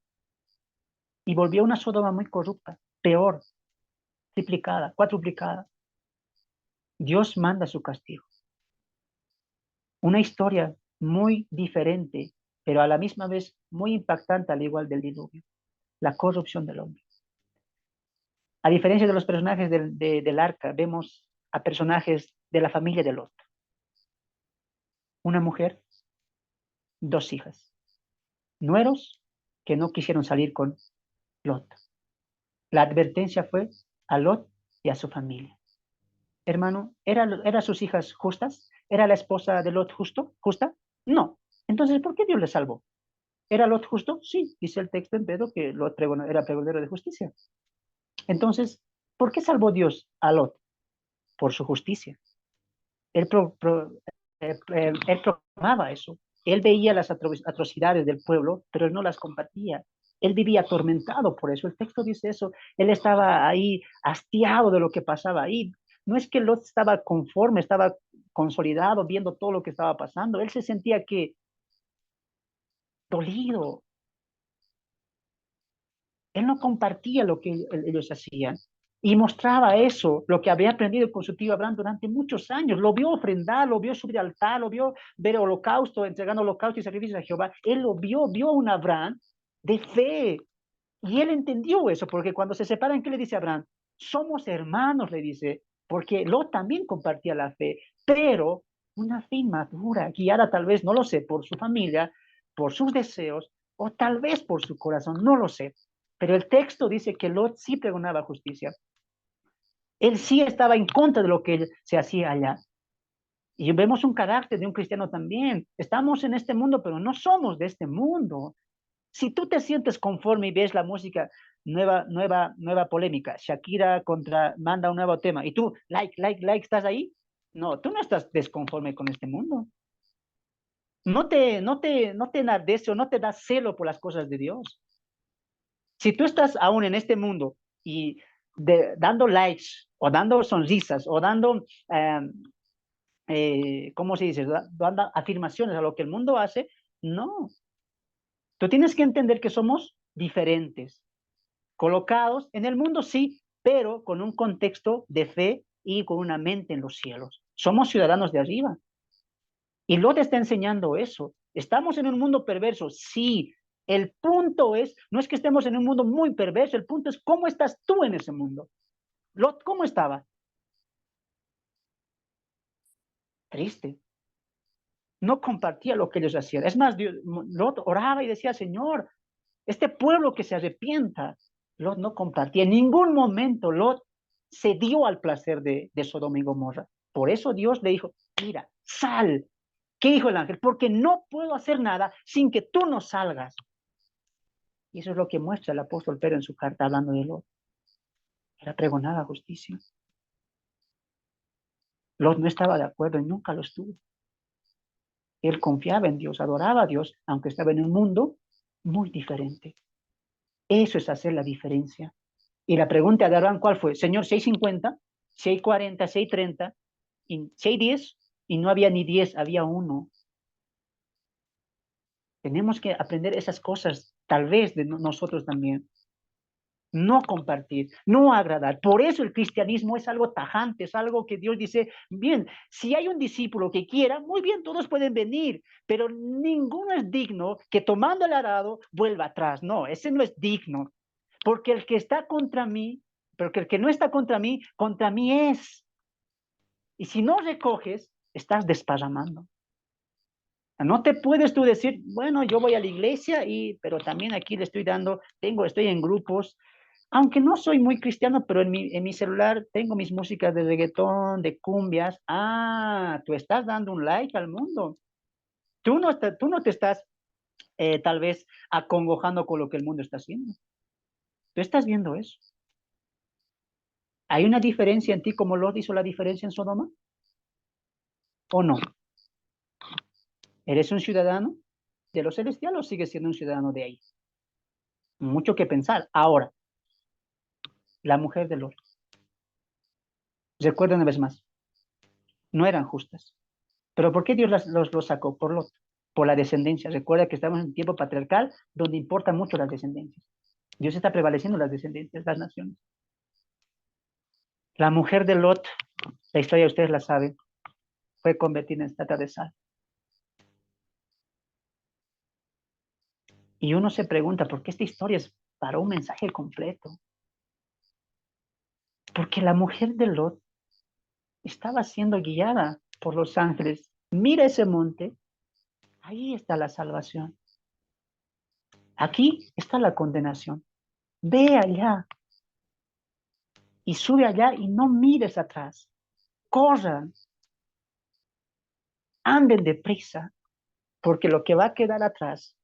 y volvió a una Sodoma muy corrupta, peor, triplicada, cuadruplicada. Dios manda su castigo. Una historia muy diferente, pero a la misma vez muy impactante, al igual del diluvio. La corrupción del hombre. A diferencia de los personajes del arca, vemos a personajes de la familia de Lot. Una mujer, dos hijas, nueros que no quisieron salir con Lot. La advertencia fue a Lot y a su familia. Hermano, ¿era sus hijas justas? ¿Era la esposa de Lot justa? No. Entonces, ¿por qué Dios le salvó? ¿Era Lot justo? Sí, dice el texto en Pedro que Lot era pregonero de justicia. Entonces, ¿por qué salvó Dios a Lot? Por su justicia. Él, él proclamaba eso. Él veía las atrocidades del pueblo, pero él no las combatía. Él vivía atormentado por eso. El texto dice eso. Él estaba ahí hastiado de lo que pasaba ahí. No es que Lot estaba conforme, estaba consolidado viendo todo lo que estaba pasando. Él se sentía que dolido. Él no compartía lo que ellos hacían. Y mostraba eso, lo que había aprendido con su tío Abraham durante muchos años. Lo vio ofrendar, lo vio subir al altar, lo vio ver holocausto, entregando holocausto y sacrificios a Jehová. Él lo vio a un Abraham de fe. Y él entendió eso, porque cuando se separan, ¿qué le dice Abraham? Somos hermanos, le dice, porque Lot también compartía la fe, pero una fe inmadura, guiada tal vez, no lo sé, por su familia, por sus deseos, o tal vez por su corazón, no lo sé. Pero el texto dice que Lot sí pregonaba justicia. Él sí estaba en contra de lo que se hacía allá. Y vemos un carácter de un cristiano también. Estamos en este mundo, pero no somos de este mundo. Si tú te sientes conforme y ves la música nueva polémica, Shakira manda un nuevo tema, y tú, like, ¿estás ahí? No, tú no estás desconforme con este mundo. No te enardece o no te da celo por las cosas de Dios. Si tú estás aún en este mundo y dando likes o dando sonrisas o dando, ¿cómo se dice? Dando afirmaciones a lo que el mundo hace, no. Tú tienes que entender que somos diferentes, colocados en el mundo, sí, pero con un contexto de fe y con una mente en los cielos. Somos ciudadanos de arriba. Y Lot está enseñando eso. Estamos en un mundo perverso, sí. El punto no es que estemos en un mundo muy perverso, el punto es cómo estás tú en ese mundo. Lot, ¿cómo estaba? Triste. No compartía lo que ellos hacían. Es más, Lot oraba y decía, Señor, este pueblo que se arrepienta. Lot no compartía. En ningún momento Lot se dio al placer de Sodoma y Gomorra. Por eso Dios le dijo, mira, sal. ¿Qué dijo el ángel? Porque no puedo hacer nada sin que tú no salgas. Y eso es lo que muestra el apóstol Pedro en su carta hablando de Lot. Era pregonada justicia. Lot no estaba de acuerdo y nunca lo estuvo. Él confiaba en Dios, adoraba a Dios, aunque estaba en un mundo muy diferente. Eso es hacer la diferencia. Y la pregunta de Abraham, ¿cuál fue? Señor, 650, 640, 630, y 610, y no había ni 10, había uno. Tenemos que aprender esas cosas, tal vez de nosotros también. no compartir, no agradar. Por eso el cristianismo es algo tajante, es algo que Dios dice, bien, si hay un discípulo que quiera, muy bien, todos pueden venir, pero ninguno es digno que tomando el arado vuelva atrás. No, ese no es digno, porque el que está contra mí, porque el que no está contra mí es. Y si no recoges, estás desparramando. No te puedes tú decir, bueno, yo voy a la iglesia pero también aquí le estoy dando, estoy en grupos, aunque no soy muy cristiano, pero en mi celular tengo mis músicas de reggaetón, de cumbias. Ah, tú estás dando un like al mundo. Tú no te estás tal vez acongojando con lo que el mundo está haciendo. Tú estás viendo eso. ¿Hay una diferencia en ti como Lot hizo la diferencia en Sodoma? ¿O no? ¿Eres un ciudadano de los celestiales o sigues siendo un ciudadano de ahí? Mucho que pensar. Ahora, la mujer de Lot. Recuerda una vez más, no eran justas. ¿Pero por qué Dios los sacó? Por Lot, por la descendencia. Recuerda que estamos en un tiempo patriarcal donde importan mucho las descendencias. Dios está prevaleciendo las descendencias, las naciones. La mujer de Lot, la historia ustedes la saben, fue convertida en estatua de sal. Y uno se pregunta, ¿por qué esta historia es para un mensaje completo? Porque la mujer de Lot estaba siendo guiada por los ángeles. Mira ese monte, ahí está la salvación. Aquí está la condenación. Ve allá y sube allá y no mires atrás. Corran, anden deprisa, porque lo que va a quedar atrás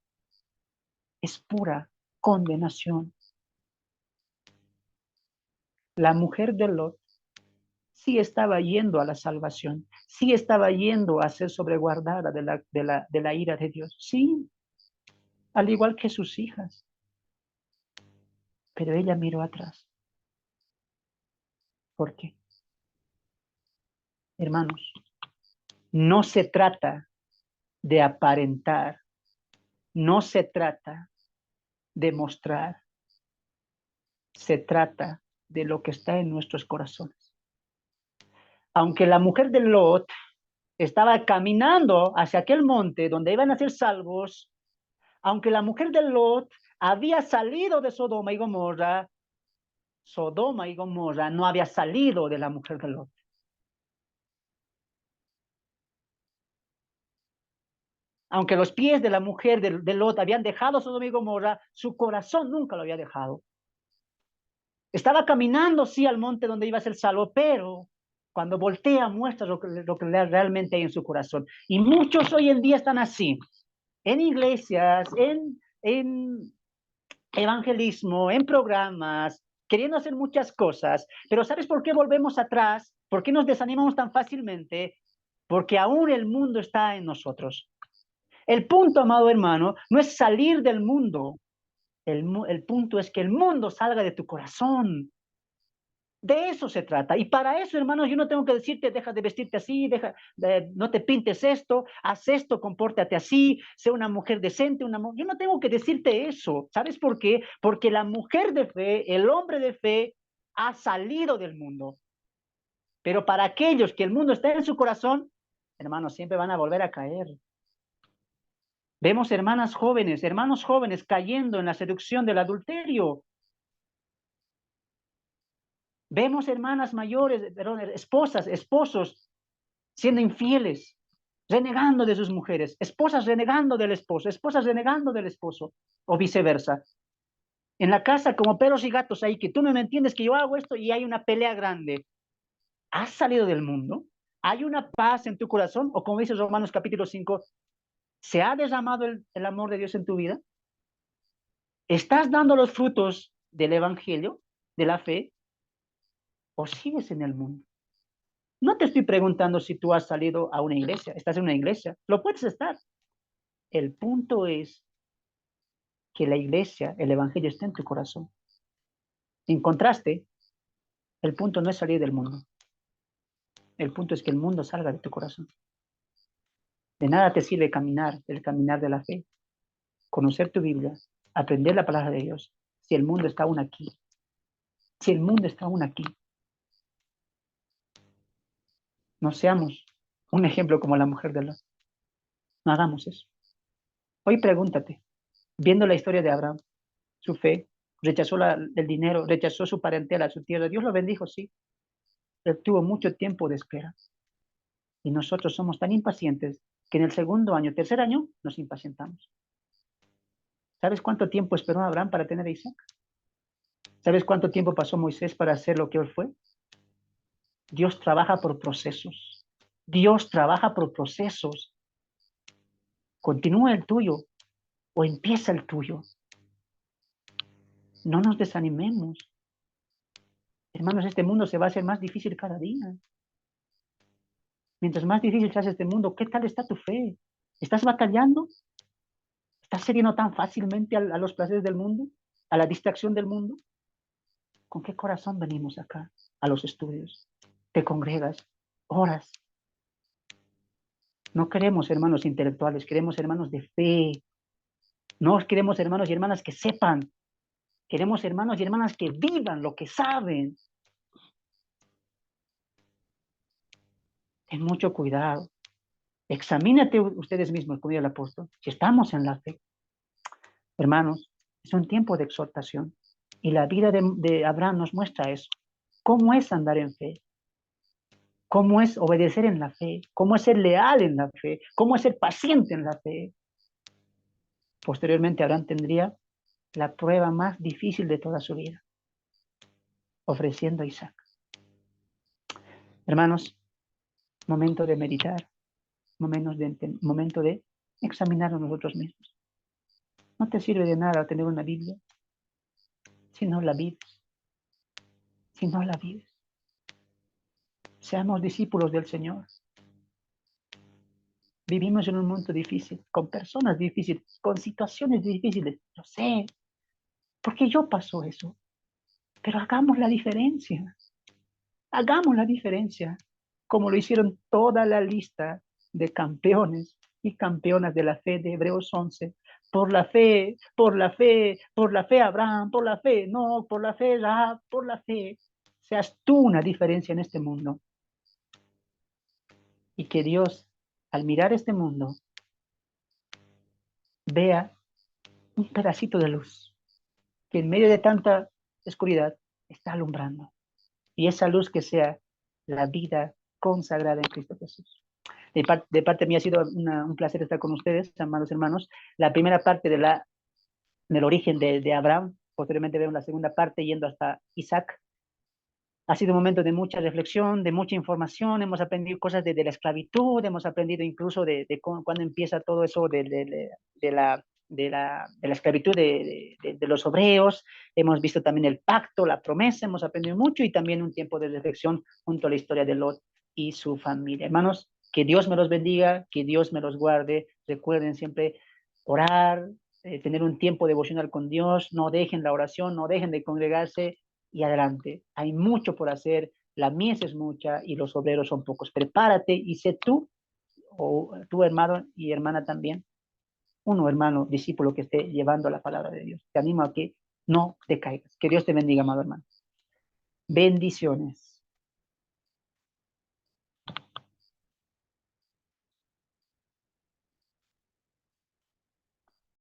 es pura condenación. La mujer de Lot sí estaba yendo a la salvación, sí estaba yendo a ser sobreguardada de la ira de Dios, sí, al igual que sus hijas, pero ella miró atrás. ¿Por qué? Hermanos, no se trata de aparentar, no se trata de mostrar, se trata de lo que está en nuestros corazones. Aunque la mujer de Lot estaba caminando hacia aquel monte donde iban a ser salvos, aunque la mujer de Lot había salido de Sodoma y Gomorra no había salido de la mujer de Lot. Aunque los pies de la mujer de Lot habían dejado Sodoma y Gomorra, su corazón nunca lo había dejado. Estaba caminando, sí, al monte donde iba a ser salvo, pero cuando voltea muestra lo que realmente hay en su corazón. Y muchos hoy en día están así, en iglesias, en evangelismo, en programas, queriendo hacer muchas cosas, pero ¿sabes por qué volvemos atrás? ¿Por qué nos desanimamos tan fácilmente? Porque aún el mundo está en nosotros. El punto, amado hermano, no es salir del mundo. El punto es que el mundo salga de tu corazón. De eso se trata. Y para eso, hermanos, yo no tengo que decirte, deja de vestirte así, no te pintes esto, haz esto, compórtate así, sé una mujer decente, yo no tengo que decirte eso. ¿Sabes por qué? Porque la mujer de fe, el hombre de fe, ha salido del mundo. Pero para aquellos que el mundo está en su corazón, hermanos, siempre van a volver a caer. Vemos hermanos jóvenes cayendo en la seducción del adulterio. Vemos hermanas mayores, perdón, esposas, esposos siendo infieles, renegando de sus mujeres, esposas renegando del esposo, esposas renegando del esposo, o viceversa. En la casa como perros y gatos ahí, que tú no me entiendes que yo hago esto y hay una pelea grande. ¿Has salido del mundo? ¿Hay una paz en tu corazón? O como dice Romanos capítulo 5, ¿se ha derramado el amor de Dios en tu vida? ¿Estás dando los frutos del evangelio, de la fe, o sigues en el mundo? No te estoy preguntando si tú has salido a una iglesia, estás en una iglesia, lo puedes estar. El punto es que la iglesia, el evangelio está en tu corazón. En contraste, el punto no es salir del mundo. El punto es que el mundo salga de tu corazón. De nada te sirve el caminar de la fe, conocer tu Biblia, aprender la palabra de Dios, si el mundo está aún aquí. Si el mundo está aún aquí, no seamos un ejemplo como la mujer de Lot. No hagamos eso. Hoy pregúntate, viendo la historia de Abraham, su fe, rechazó el dinero, rechazó su parentela, su tierra. Dios lo bendijo, sí. Él tuvo mucho tiempo de espera. Y nosotros somos tan impacientes que en el segundo año, tercer año, nos impacientamos. ¿Sabes cuánto tiempo esperó Abraham para tener a Isaac? ¿Sabes cuánto tiempo pasó Moisés para hacer lo que él fue? Dios trabaja por procesos. Dios trabaja por procesos. Continúa el tuyo o empieza el tuyo. No nos desanimemos. Hermanos, este mundo se va a hacer más difícil cada día. Mientras más difícil se hace este mundo, ¿qué tal está tu fe? ¿Estás batallando? ¿Estás cediendo tan fácilmente a los placeres del mundo? ¿A la distracción del mundo? ¿Con qué corazón venimos acá a los estudios? ¿Te congregas? ¿Oras? No queremos hermanos intelectuales, queremos hermanos de fe. No queremos hermanos y hermanas que sepan. Queremos hermanos y hermanas que vivan lo que saben. Ten mucho cuidado. Examínate ustedes mismos, como dice el apóstol, si estamos en la fe. Hermanos, es un tiempo de exhortación. Y la vida de Abraham nos muestra eso. ¿Cómo es andar en fe? ¿Cómo es obedecer en la fe? ¿Cómo es ser leal en la fe? ¿Cómo es ser paciente en la fe? Posteriormente, Abraham tendría la prueba más difícil de toda su vida, ofreciendo a Isaac. Hermanos, momento de meditar, momento de examinarnos nosotros mismos. No te sirve de nada tener una Biblia si no la vives. Si no la vives. Seamos discípulos del Señor. Vivimos en un mundo difícil, con personas difíciles, con situaciones difíciles. Lo sé, porque yo paso eso. Pero hagamos la diferencia. Hagamos la diferencia, como lo hicieron toda la lista de campeones y campeonas de la fe de Hebreos 11. Por la fe, por la fe, por la fe Abraham, por la fe, no, por la fe Rahab, por la fe. Seas tú una diferencia en este mundo. Y que Dios, al mirar este mundo, vea un pedacito de luz que en medio de tanta oscuridad está alumbrando. Y esa luz que sea la vida consagrada en Cristo Jesús. De parte mía ha sido un placer estar con ustedes, amados hermanos. La primera parte del origen de Abraham, posteriormente vemos la segunda parte yendo hasta Isaac. Ha sido un momento de mucha reflexión, de mucha información, hemos aprendido cosas de la esclavitud, hemos aprendido incluso de cuándo empieza todo eso de la esclavitud de los hebreos, hemos visto también el pacto, la promesa, hemos aprendido mucho y también un tiempo de reflexión junto a la historia de Lot y su familia. Hermanos, que Dios me los bendiga, que Dios me los guarde, recuerden siempre orar, tener un tiempo devocional con Dios, no dejen la oración, no dejen de congregarse y adelante. Hay mucho por hacer, la mies es mucha y los obreros son pocos. Prepárate y sé tú, o tu hermano y hermana también, uno hermano, discípulo que esté llevando la palabra de Dios. Te animo a que no te caigas. Que Dios te bendiga, amado hermano. Bendiciones.